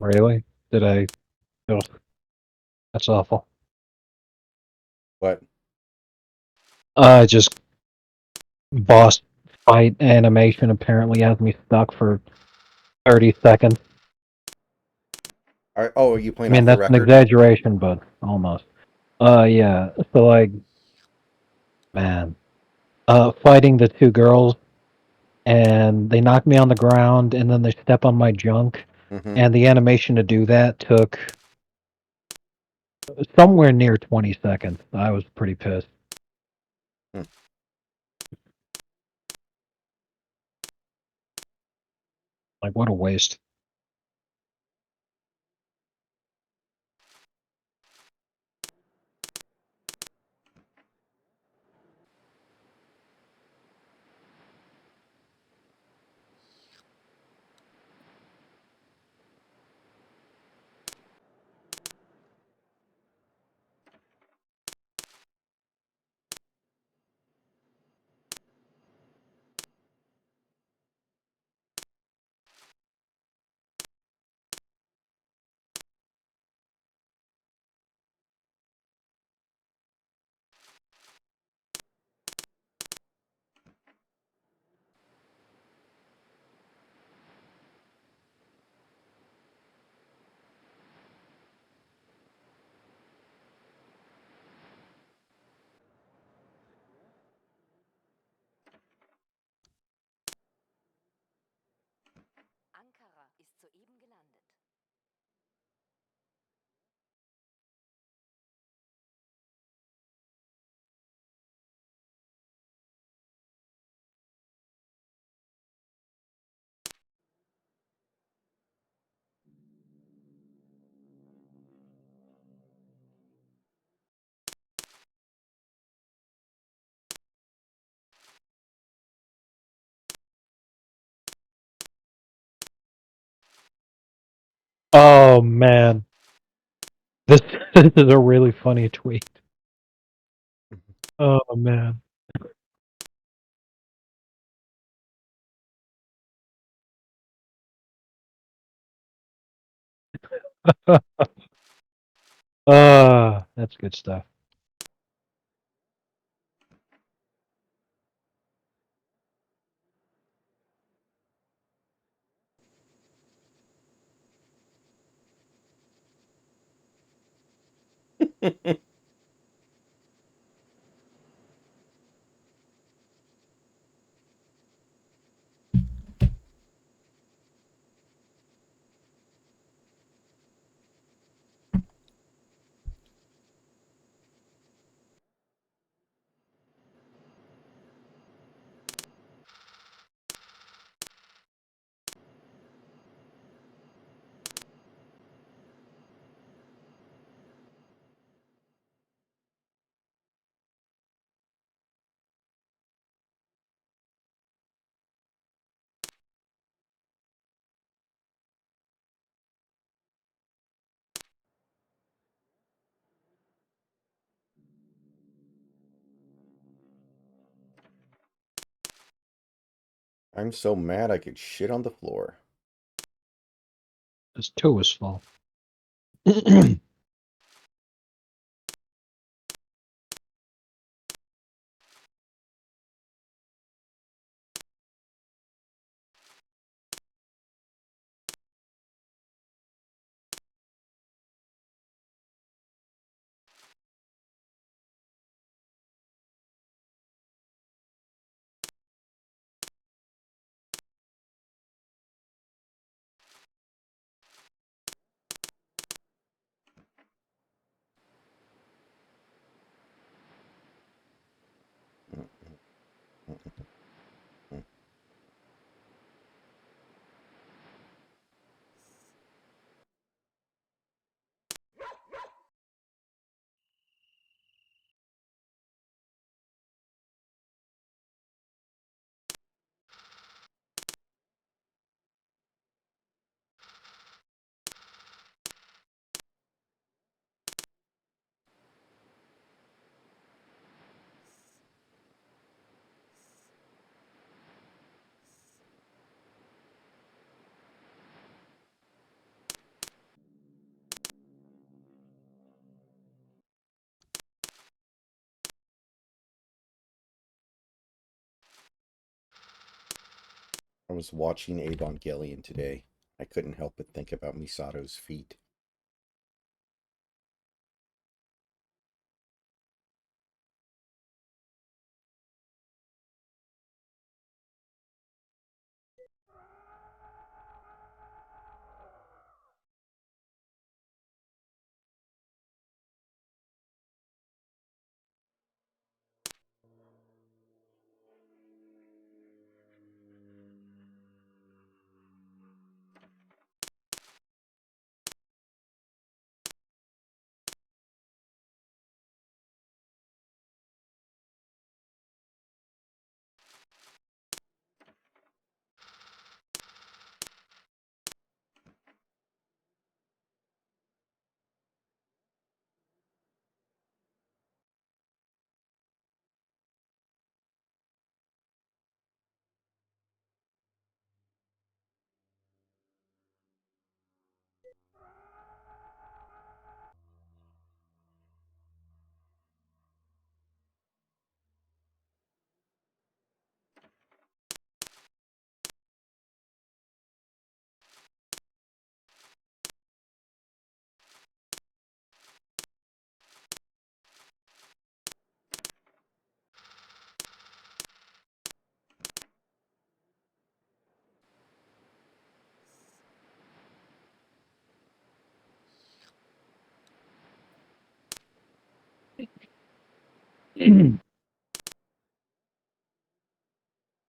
Really? Did I? Ugh, that's awful. What? Just boss fight animation apparently has me stuck for 30 seconds. Oh, are you I playing mean, off the that's an record? exaggeration, but almost. Yeah. So, like, man, fighting the two girls, and they knock me on the ground, and then they step on my junk, Mm-hmm. and the animation to do that took somewhere near 20 seconds. I was pretty pissed. Hmm. Like, what a waste. Ankara ist soeben gelandet. Oh, man. This, this is a really funny tweet. Oh, man. That's good stuff. I'm so mad I could shit on the floor. This too is full. I was watching Evangelion today. I couldn't help but think about Misato's feet.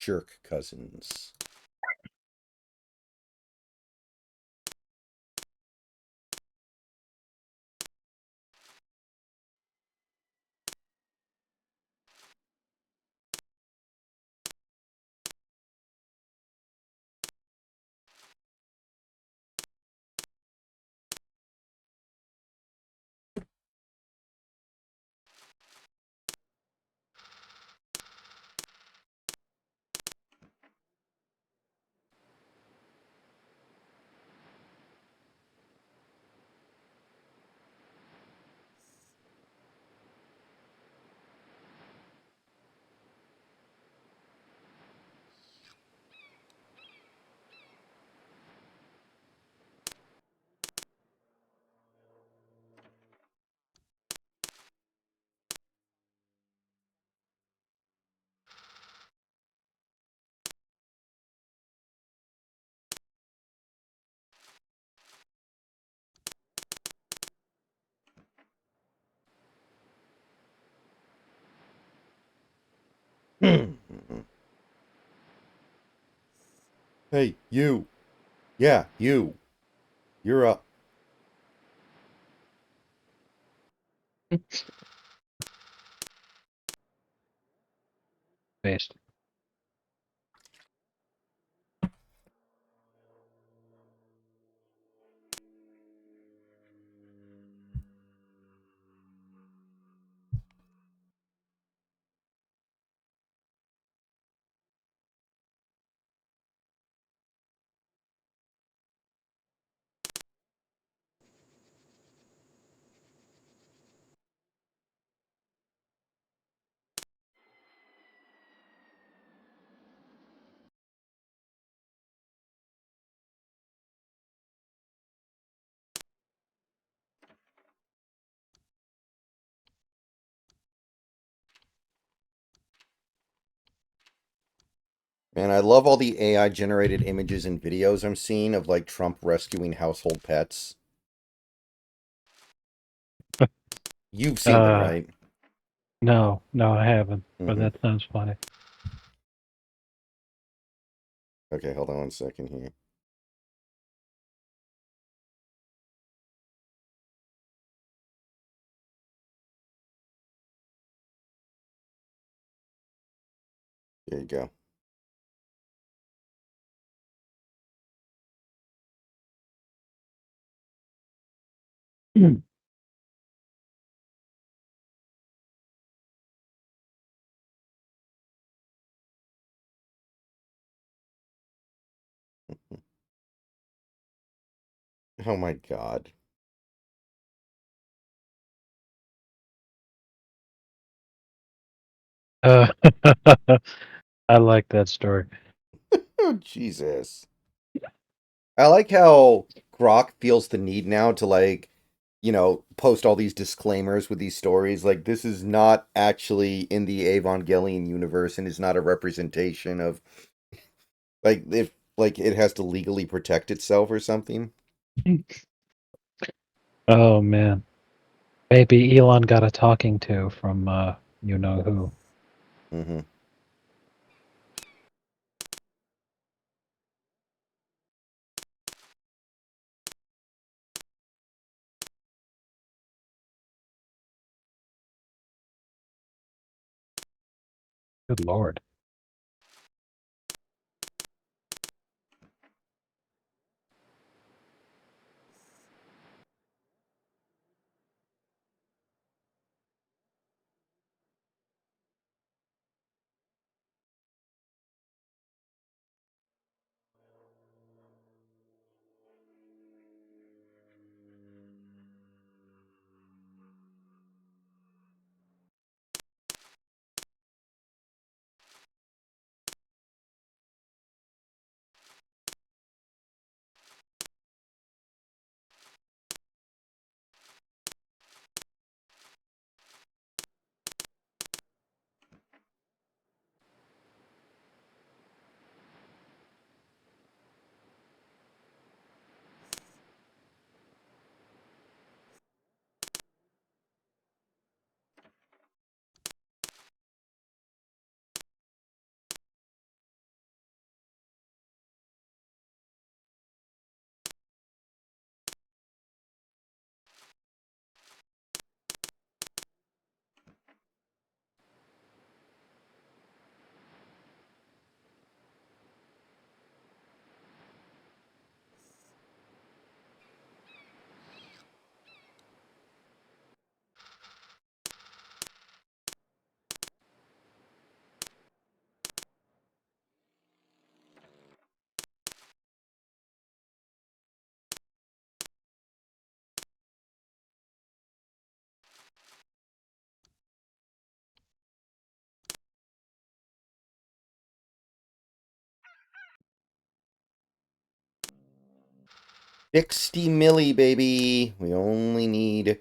Jerk cousins. Hey, you. Yeah, you. You're up. Based. Man, I love all the AI generated images and videos I'm seeing of like Trump rescuing household pets. You've seen them, right? No, I haven't. But Mm-hmm. that sounds funny. Okay, hold on 1 second here. There you go. Oh my God. Uh, I like that story. Jesus. I like how Grok feels the need now to post all these disclaimers with these stories. Like this is not actually in the Evangelion universe and is not a representation of if it has to legally protect itself or something. Oh man, maybe Elon got a talking to from you know who. Mm-hmm. Good lord. $60 million, baby. We only need if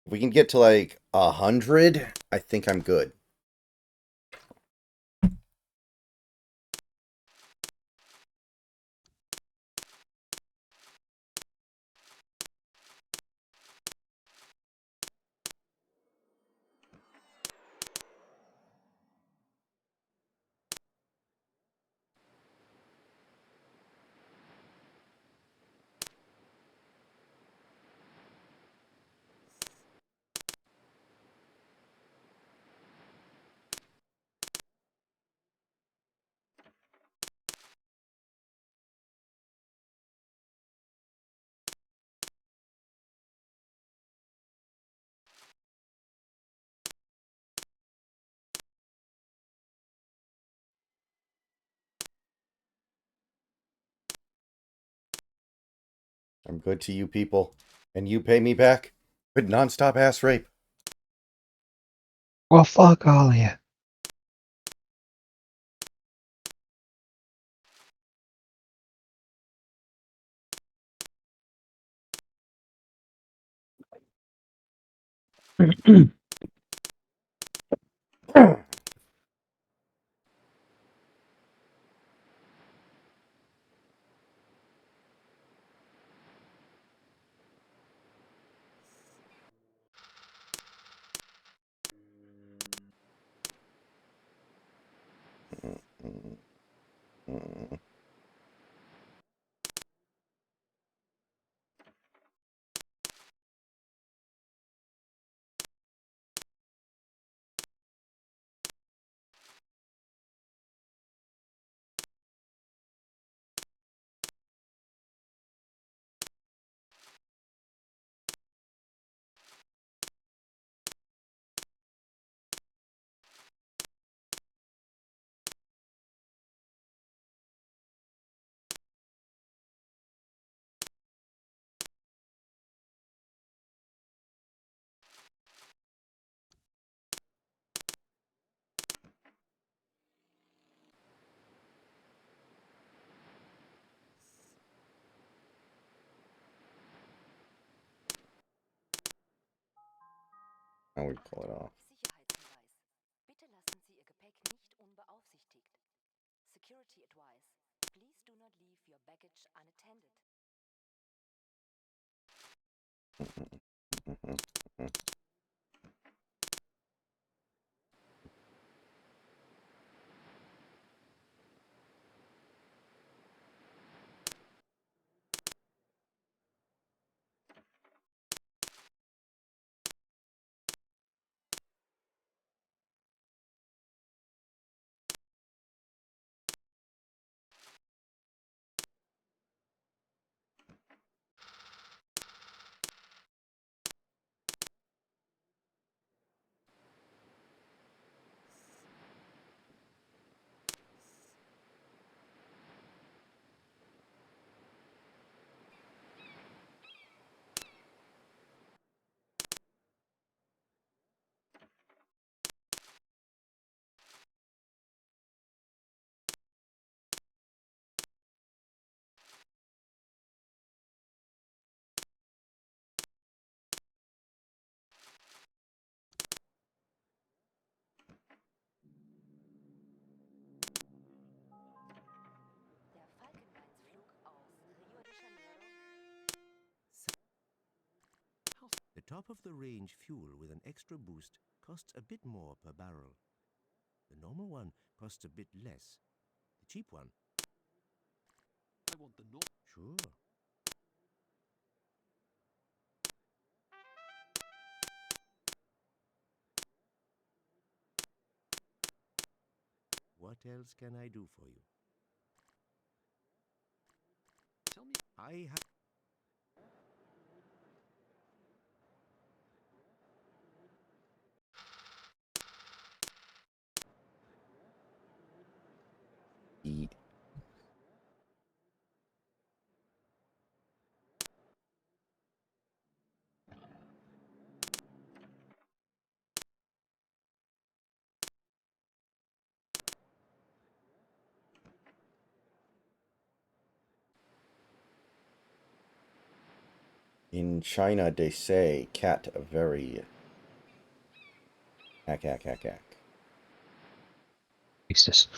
we can get to like 100, I think I'm good. I'm good to you people. And you pay me back with nonstop ass rape. Well, fuck all of you. Now we pull it off. Sicherheitshinweis. Bitte lassen Sie Ihr Gepäck nicht unbeaufsichtigt. Security advice. Please do not leave your baggage unattended. Der Falkenbeinsflug aus Rio de Janeiro. The top-of-the-range fuel with an extra boost costs a bit more per barrel. The normal one costs a bit less. The cheap one. I want the no. Sure. What else can I do for you? Tell me. I have. Eat. In China, they say cat very. Hack, hack, hack, hack. Jesus.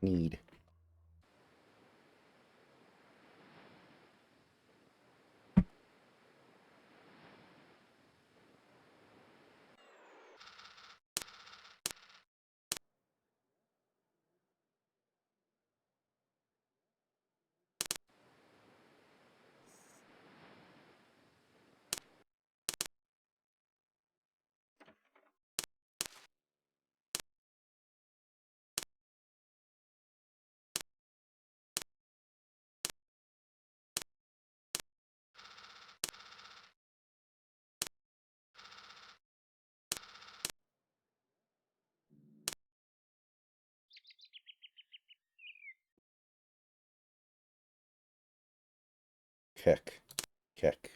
Need. Kick. Kick.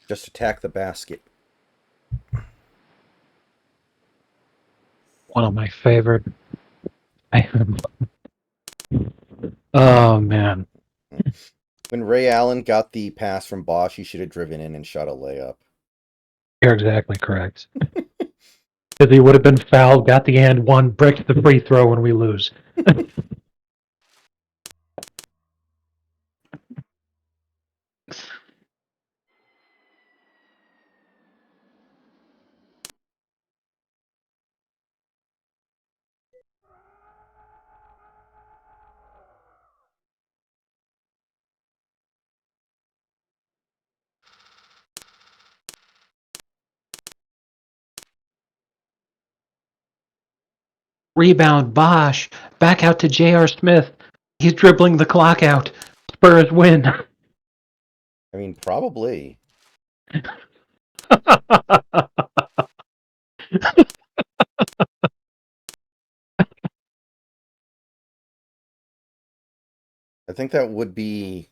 Just attack the basket. One of my favorite. Oh man, When Ray Allen got the pass from Bosch, he should have driven in and shot a layup. you're exactly correct. Because he would have been fouled, got the and one, breaks the free throw, and we lose. Rebound, Bosch. Back out to J.R. Smith. He's dribbling the clock out. Spurs win. I mean, probably. I think that would be.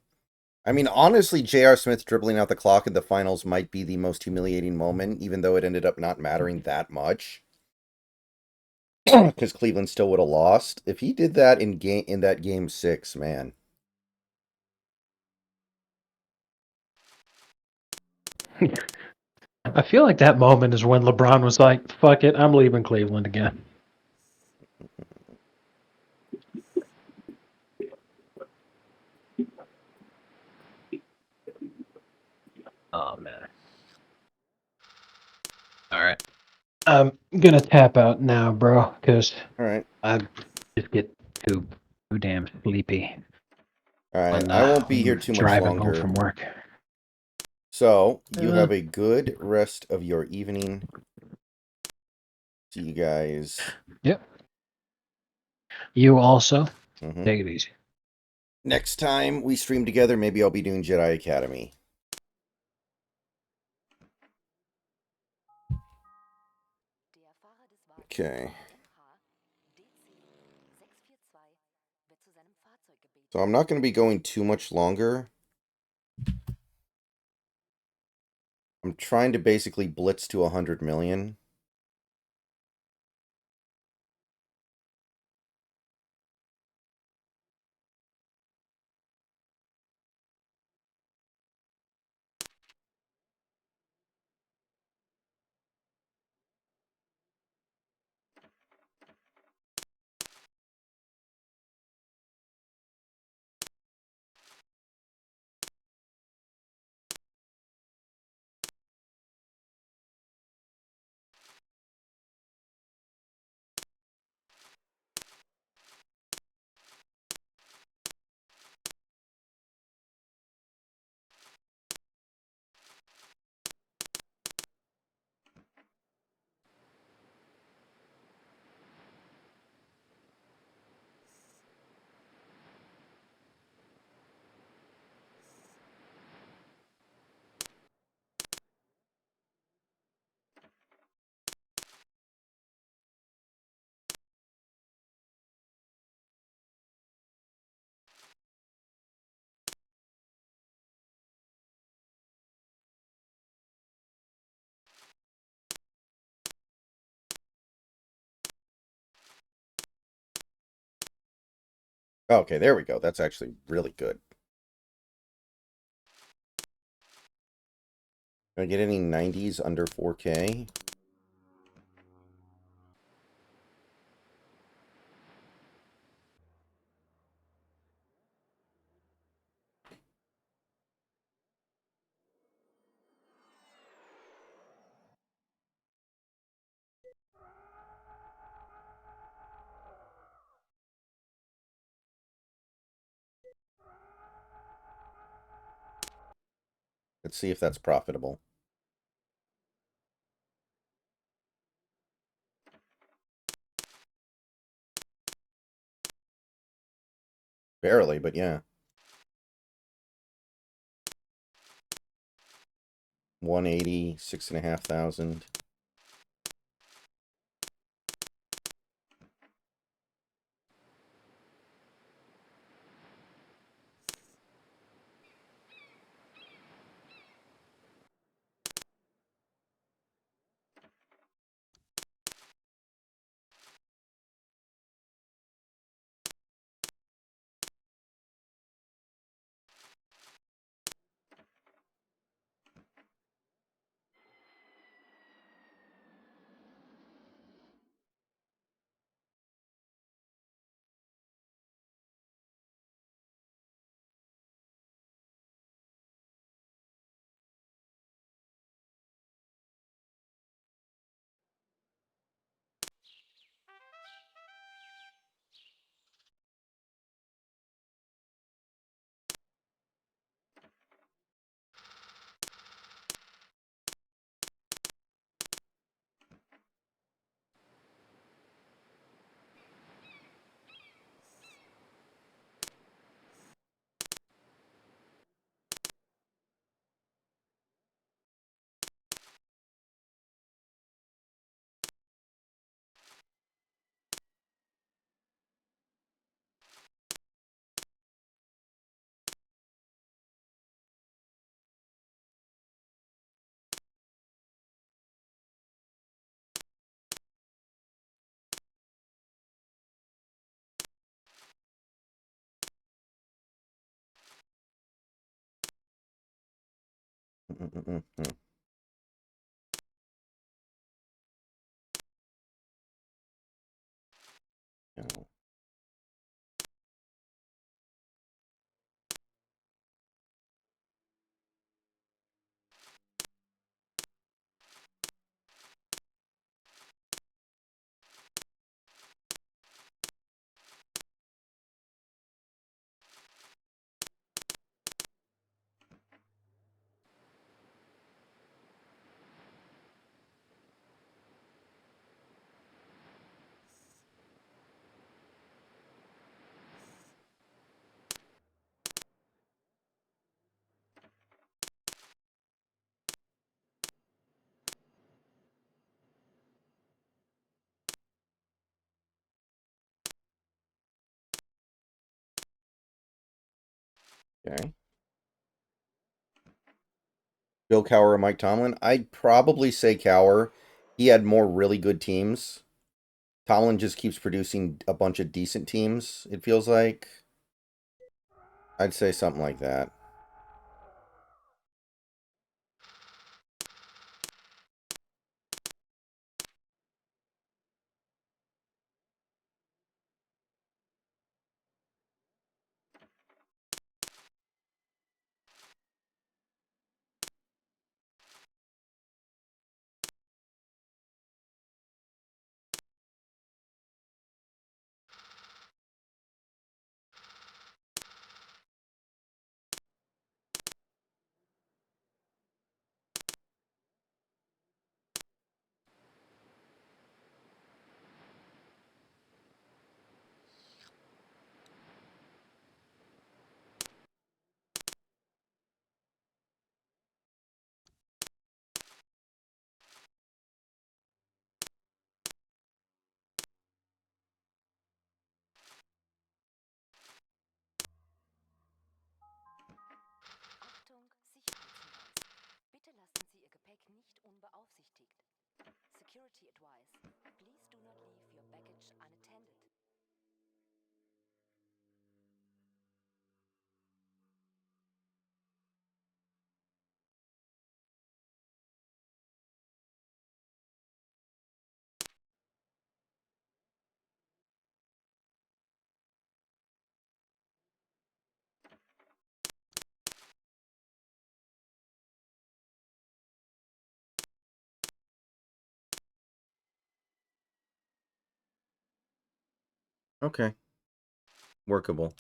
I mean, honestly, J.R. Smith dribbling out the clock in the finals might be the most humiliating moment, even though it ended up not mattering that much. Because Cleveland still would have lost. If he did that in that game 6, man. I feel like that moment is when LeBron was like, fuck it, I'm leaving Cleveland again. Oh, man. All right. I'm going to tap out now, bro, because All right. I just get too damn sleepy. All right. when, I won't be when here too much driving longer. home from work. So, you have a good rest of your evening. See you guys. Yep. You also Mhm. take it easy. Next time we stream together, maybe I'll be doing Jedi Academy. Der Fahrer des Wagens Okay. MH DC 642 wird zu seinem Fahrzeug gebeten. So I'm not going to be going too much longer. I'm trying to basically blitz to 100 million. Okay, there we go. That's actually really good. Can I get any 90s under 4K? Let's see if that's profitable. Barely, but yeah. 180, 6,500. No. Okay. Bill Cowher or Mike Tomlin? I'd probably say Cowher. He had more really good teams. Tomlin just keeps producing a bunch of decent teams, it feels like. I'd say something like that. Achtung, Sicherheitshinweis. Bitte lassen Sie Ihr Gepäck nicht unbeaufsichtigt. Security advice. Please do not leave your baggage unattended. Okay. Workable.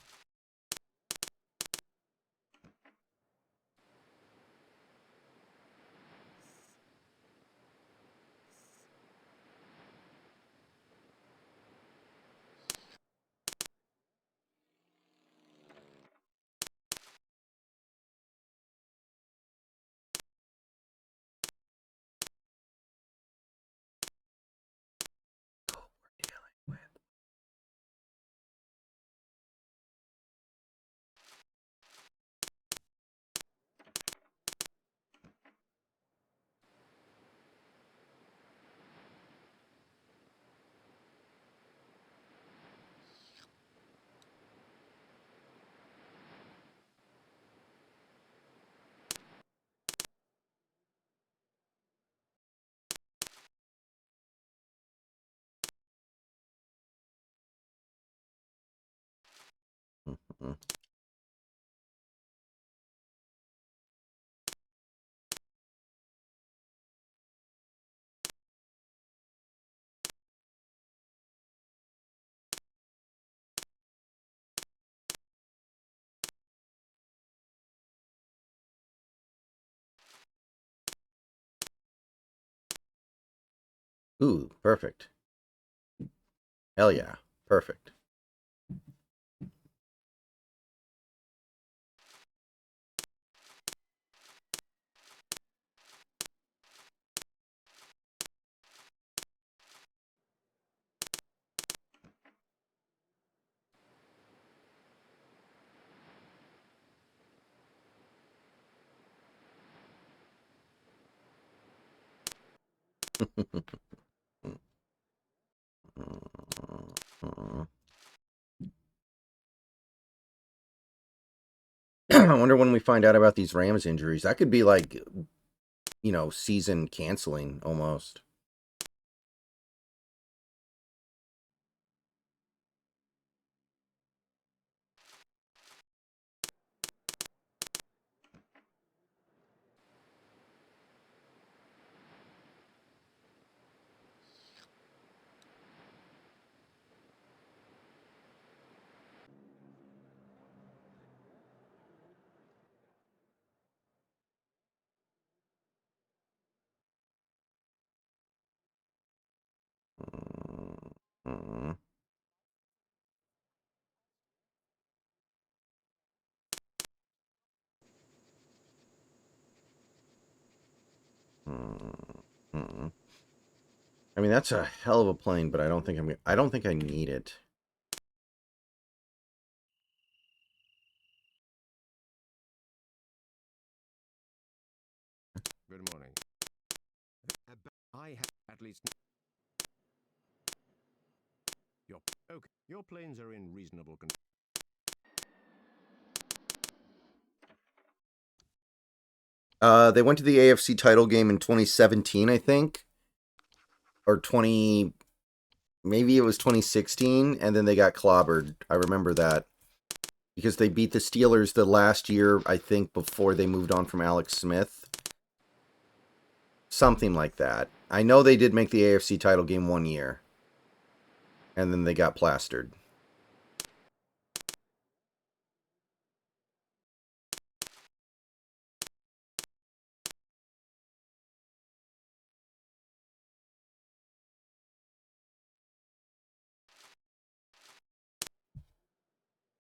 Mhm. Ooh, perfect. Hell yeah. Perfect. I wonder when we find out about these Rams injuries. That could be like, season canceling almost. Mm. Mm. I mean, that's a hell of a plane, but I don't think I need it. Good morning. I have at least. Your planes are in reasonable condition. They went to the AFC title game in 2017, I think, or maybe it was 2016, and then they got clobbered. I remember that because they beat the Steelers the last year, I think, before they moved on from Alex Smith. Something like that. I know they did make the AFC title game one year, and then they got plastered.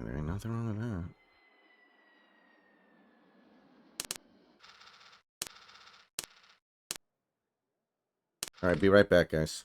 There ain't nothing wrong with that. All right, be right back, guys.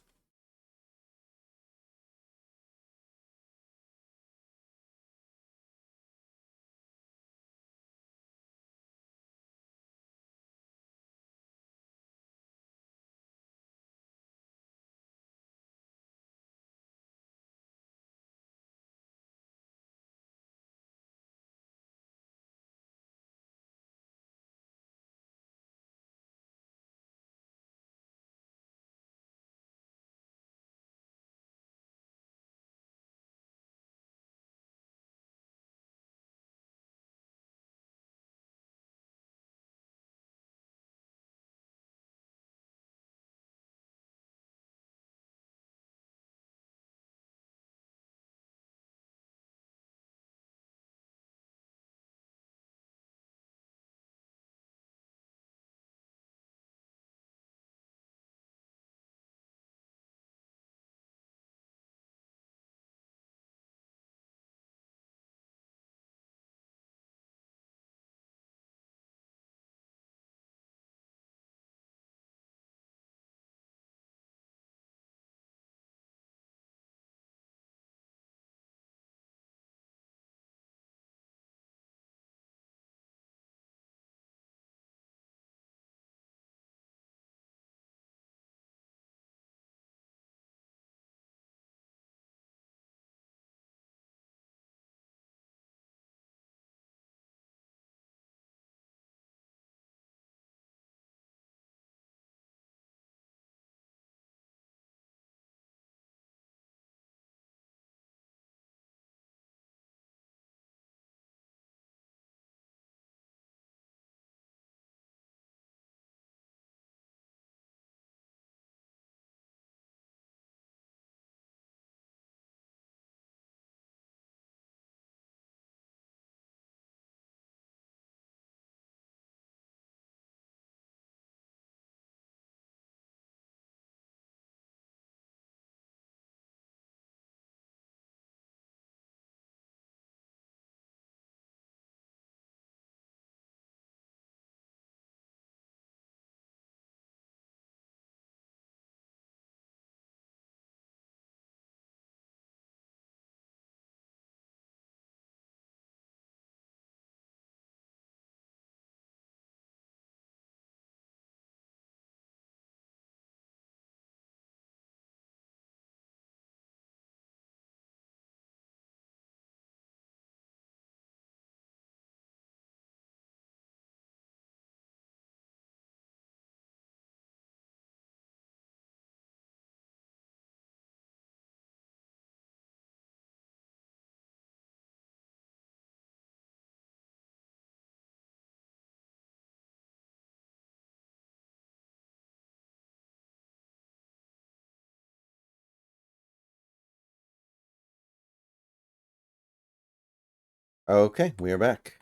Okay, we are back.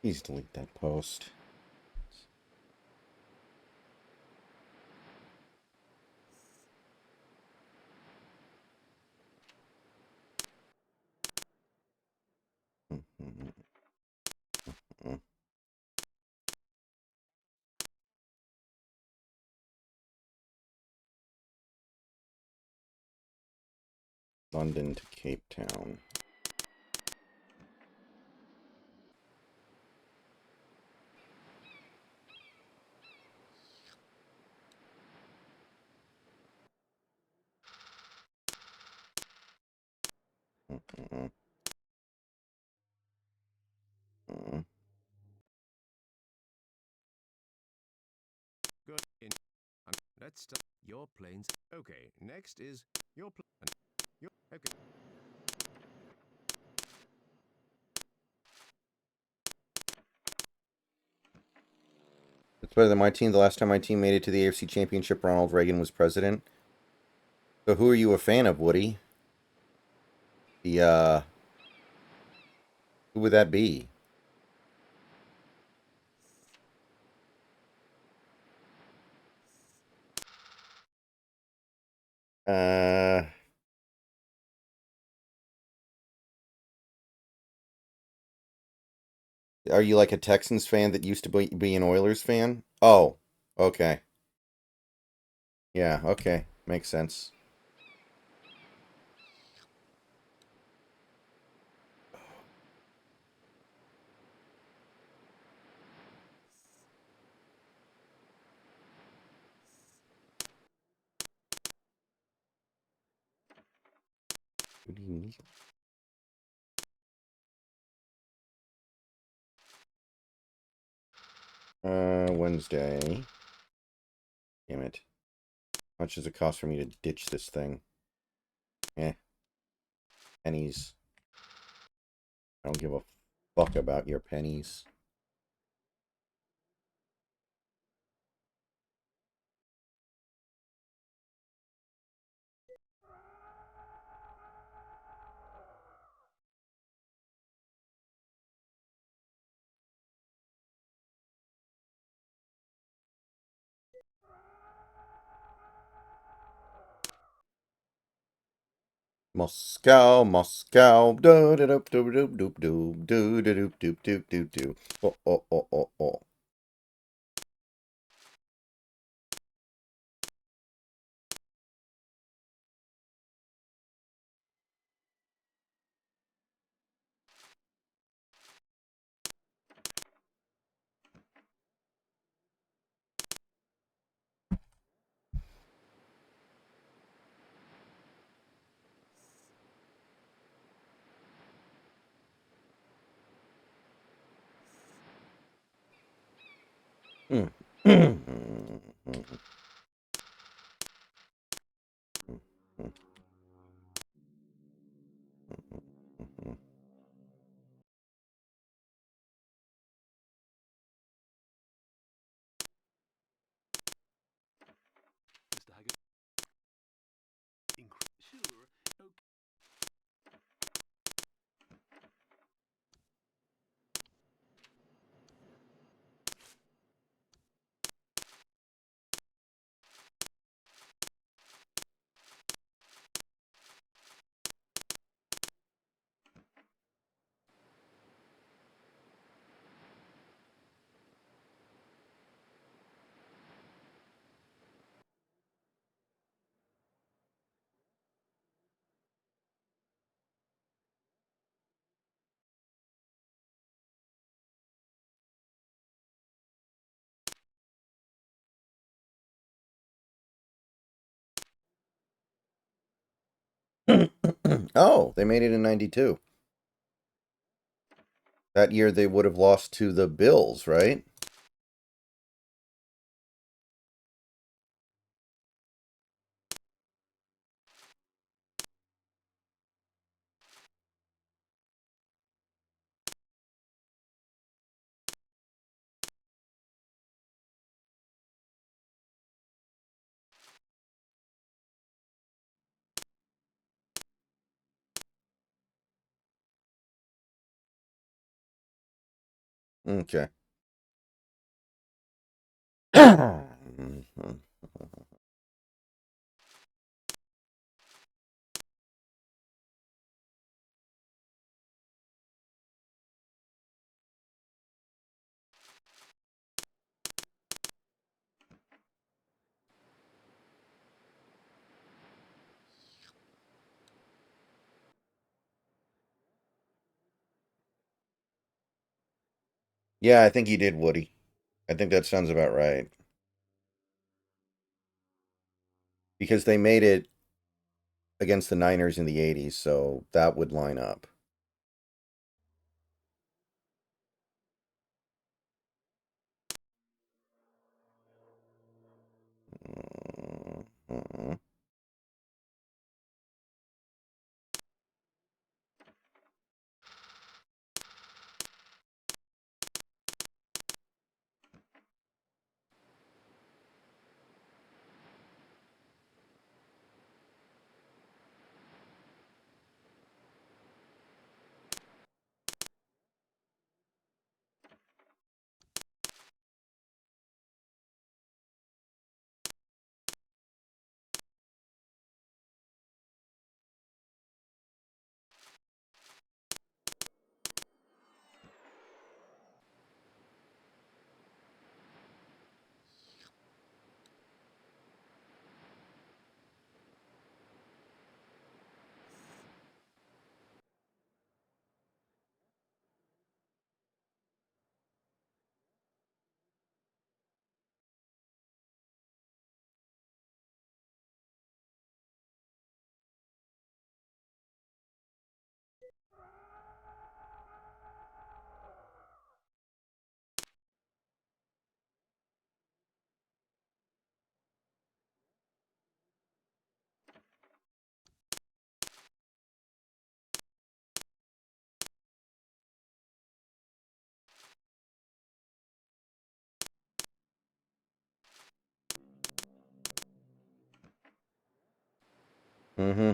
Please delete that post. London to Cape Town. Good. Let's start your planes. Okay, next is your plane. Okay. It's better than my team. The last time my team made it to the AFC Championship, Ronald Reagan was president. So who are you a fan of, Woody? Who would that be? Uh, are you like a Texans fan that used to be an Oilers fan? Oh, okay. Yeah, okay. Makes sense. Who do you need? Wednesday. Damn it. How much does it cost for me to ditch this thing? Eh. Pennies. I don't give a fuck about your pennies. Moscow, Moscow, do do do do do do do do do do do do do. Oh oh oh oh oh. Mr. Haggard. Sure. Okay. Oh, they made it in 92. That year they would have lost to the Bills, right? Okay. Yeah, I think he did, Woody. I think that sounds about right. Because they made it against the Niners in the 80s, so that would line up. Mhm. Mm-hmm.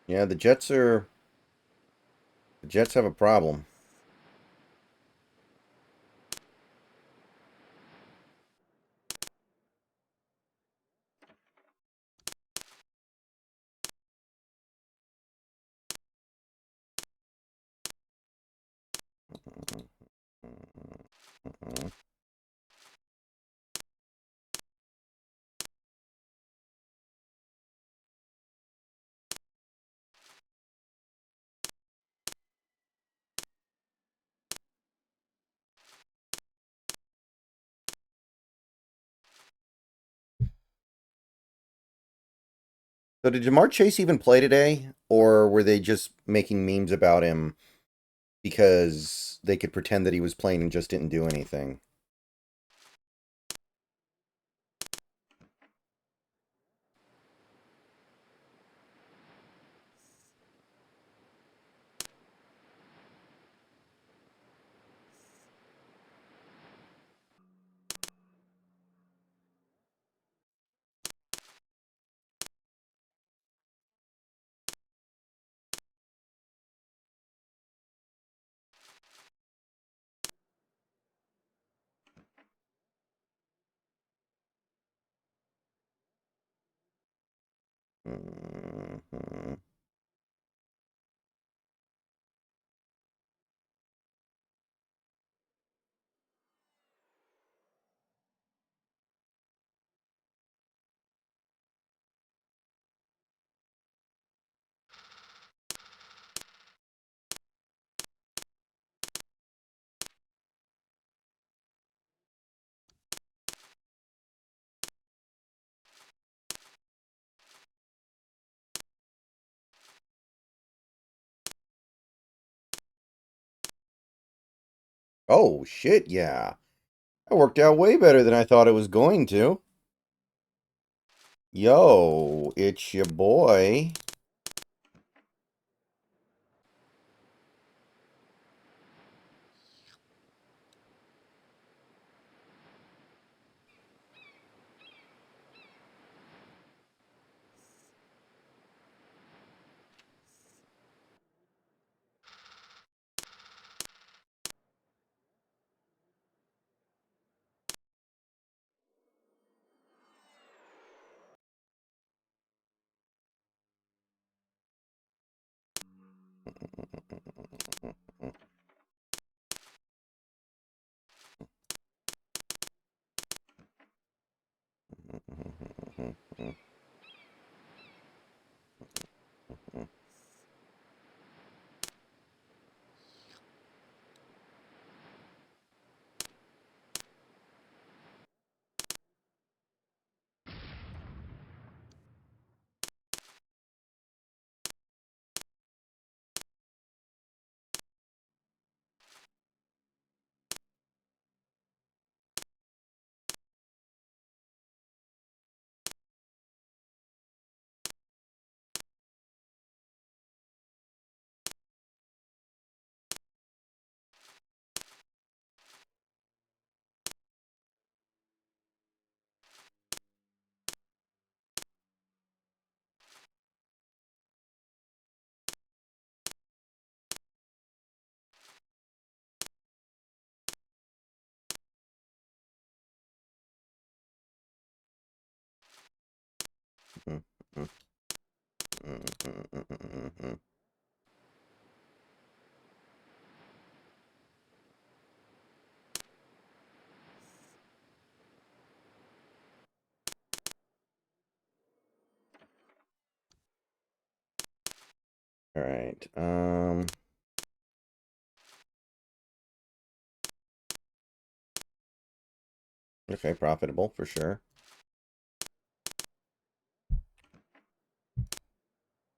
Yeah, the Jets have a problem. So did Jamar Chase even play today, or were they just making memes about him because they could pretend that he was playing and just didn't do anything? Mhm. Oh, shit, yeah. That worked out way better than I thought it was going to. Yo, it's your boy. All right. Okay, profitable for sure.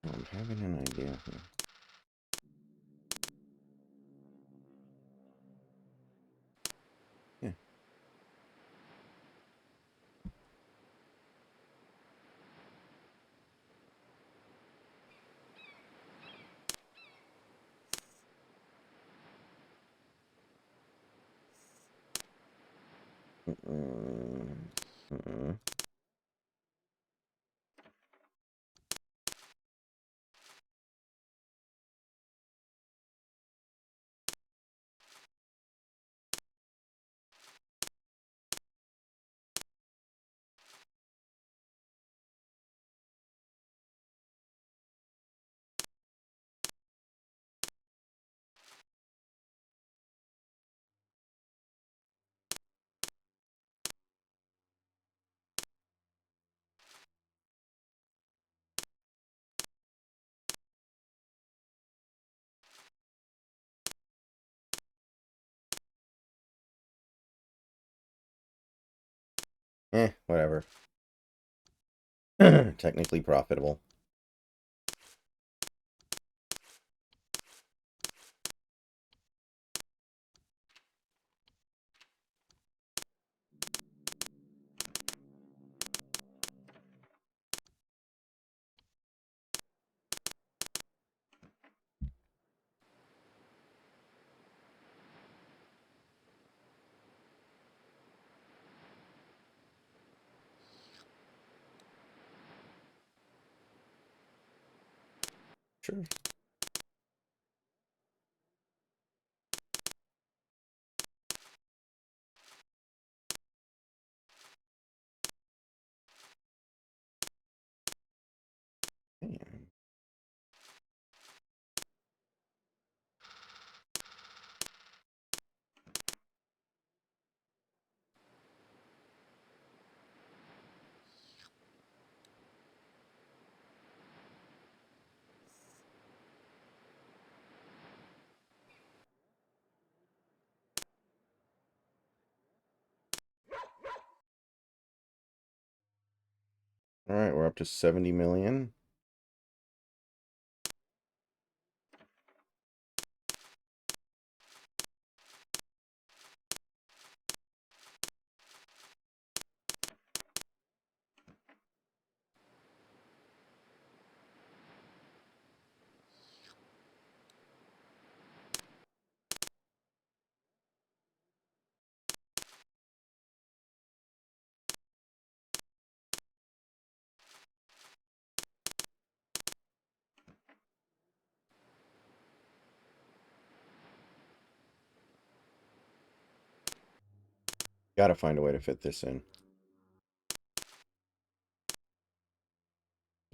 I'm having an idea here. Yeah. Whatever. Technically profitable. Sure. All right, we're up to 70 million. Gotta find a way to fit this in.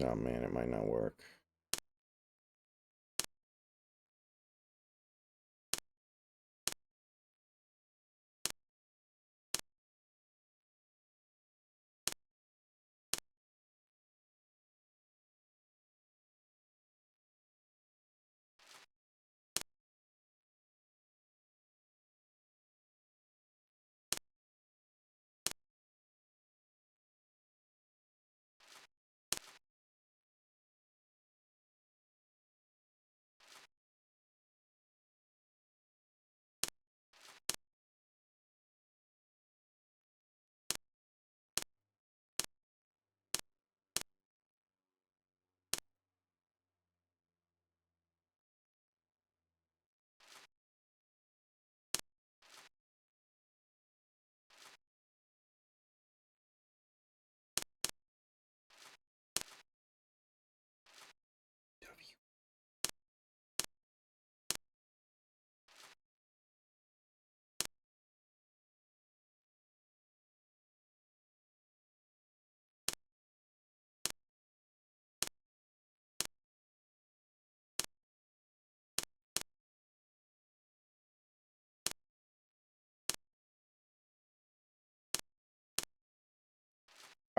Oh man, it might not work.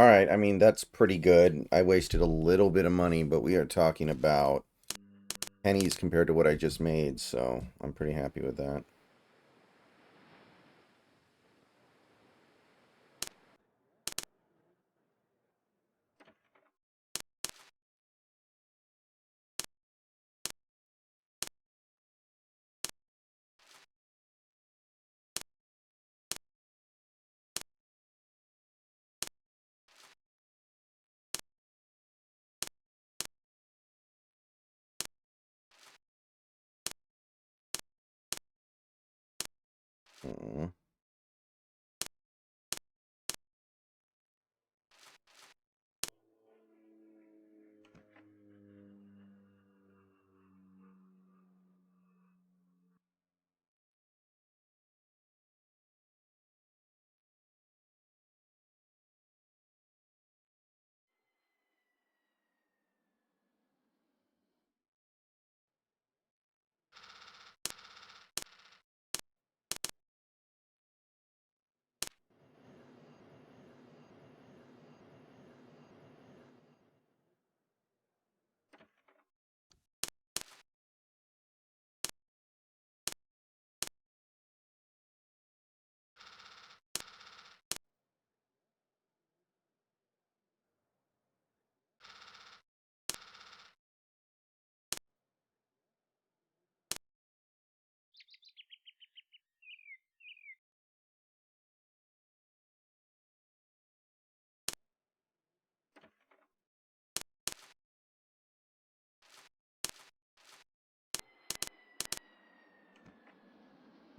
All right, I mean, that's pretty good. I wasted a little bit of money, but we are talking about pennies compared to what I just made, so I'm pretty happy with that.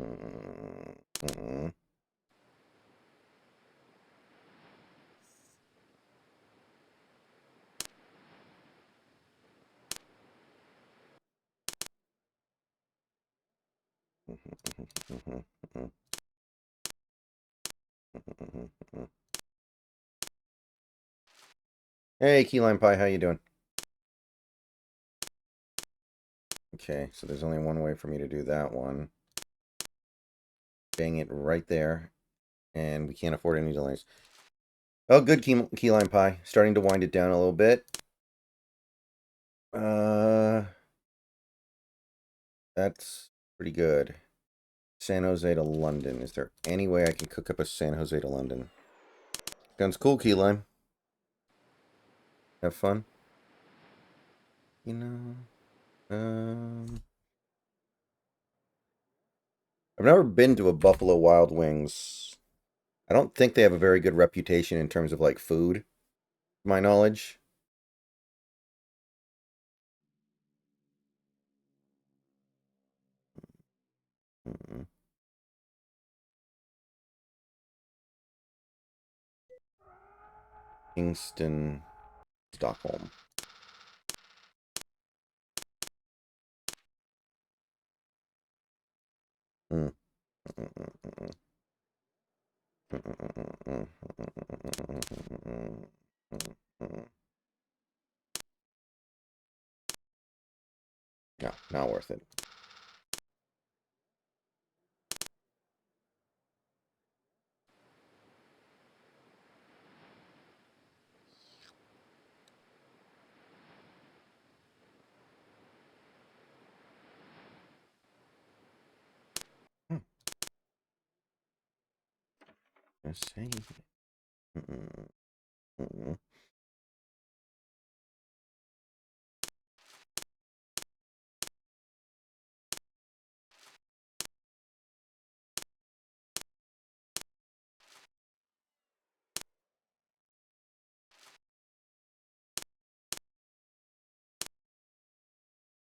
Uh, uh, uh. Hey, key lime pie, how you doing? Okay, so there's only one way for me to do that one. Dang it, right there. And we can't afford any delays. Oh, good key lime pie. Starting to wind it down a little bit. That's pretty good. San Jose to London. Is there any way I can cook up a San Jose to London? Guns cool, key lime. Have fun. You know, I've never been to a Buffalo Wild Wings. I don't think they have a very good reputation in terms of like food, to my knowledge. Mm-mm. Kingston, Stockholm. Mm. No, not worth it. Just say. Mm-mm. Mm-mm.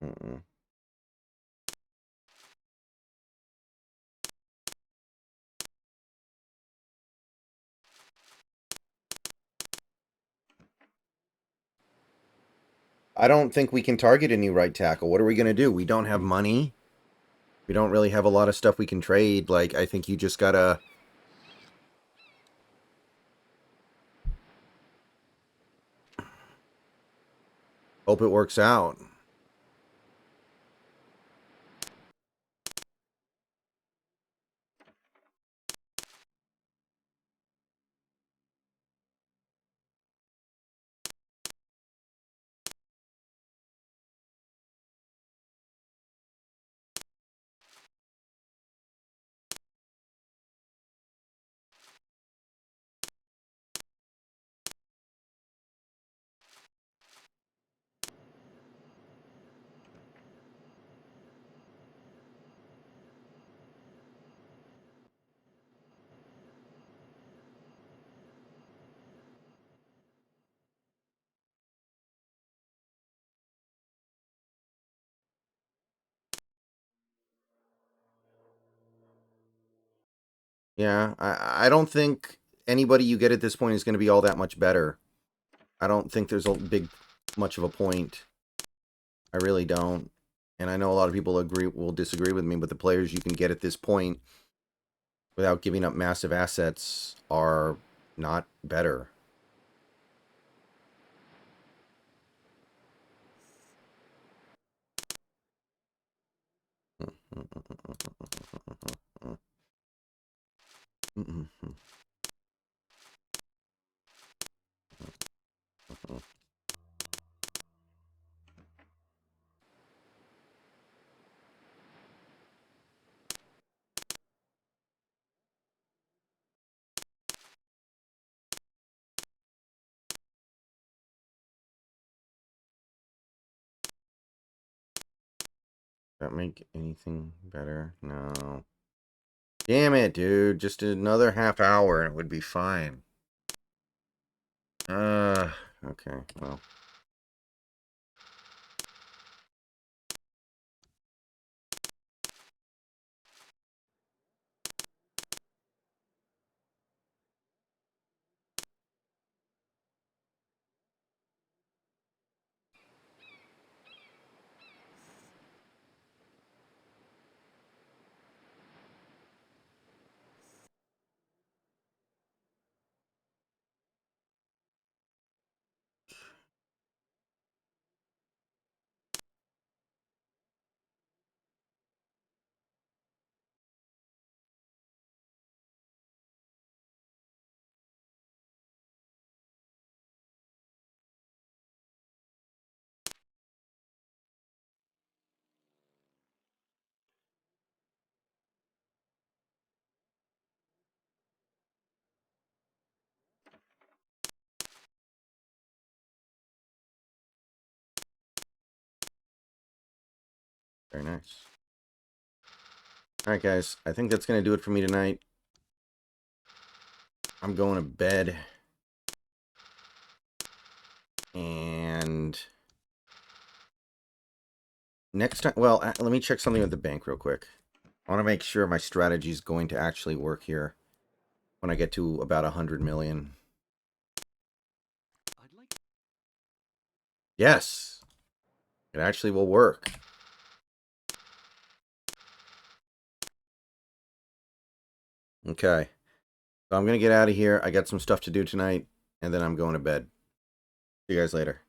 Mm-mm. I don't think we can target a new right tackle. What are we going to do? We don't have money. We don't really have a lot of stuff we can trade. Like, I think you just got to hope it works out. Yeah, I don't think anybody you get at this point is going to be all that much better. I don't think there's a big much of a point. I really don't. And I know a lot of people will disagree with me, but the players you can get at this point without giving up massive assets are not better. That make anything better? No. Damn it, dude. Just another half hour and it would be fine. Okay, well. Very nice. Alright, guys. I think that's going to do it for me tonight. I'm going to bed. And next time, well, let me check something with the bank real quick. I want to make sure my strategy is going to actually work here when I get to about 100 million. I'd like. Yes, it actually will work. Okay, so I'm going to get out of here. I got some stuff to do tonight, and then I'm going to bed. See you guys later.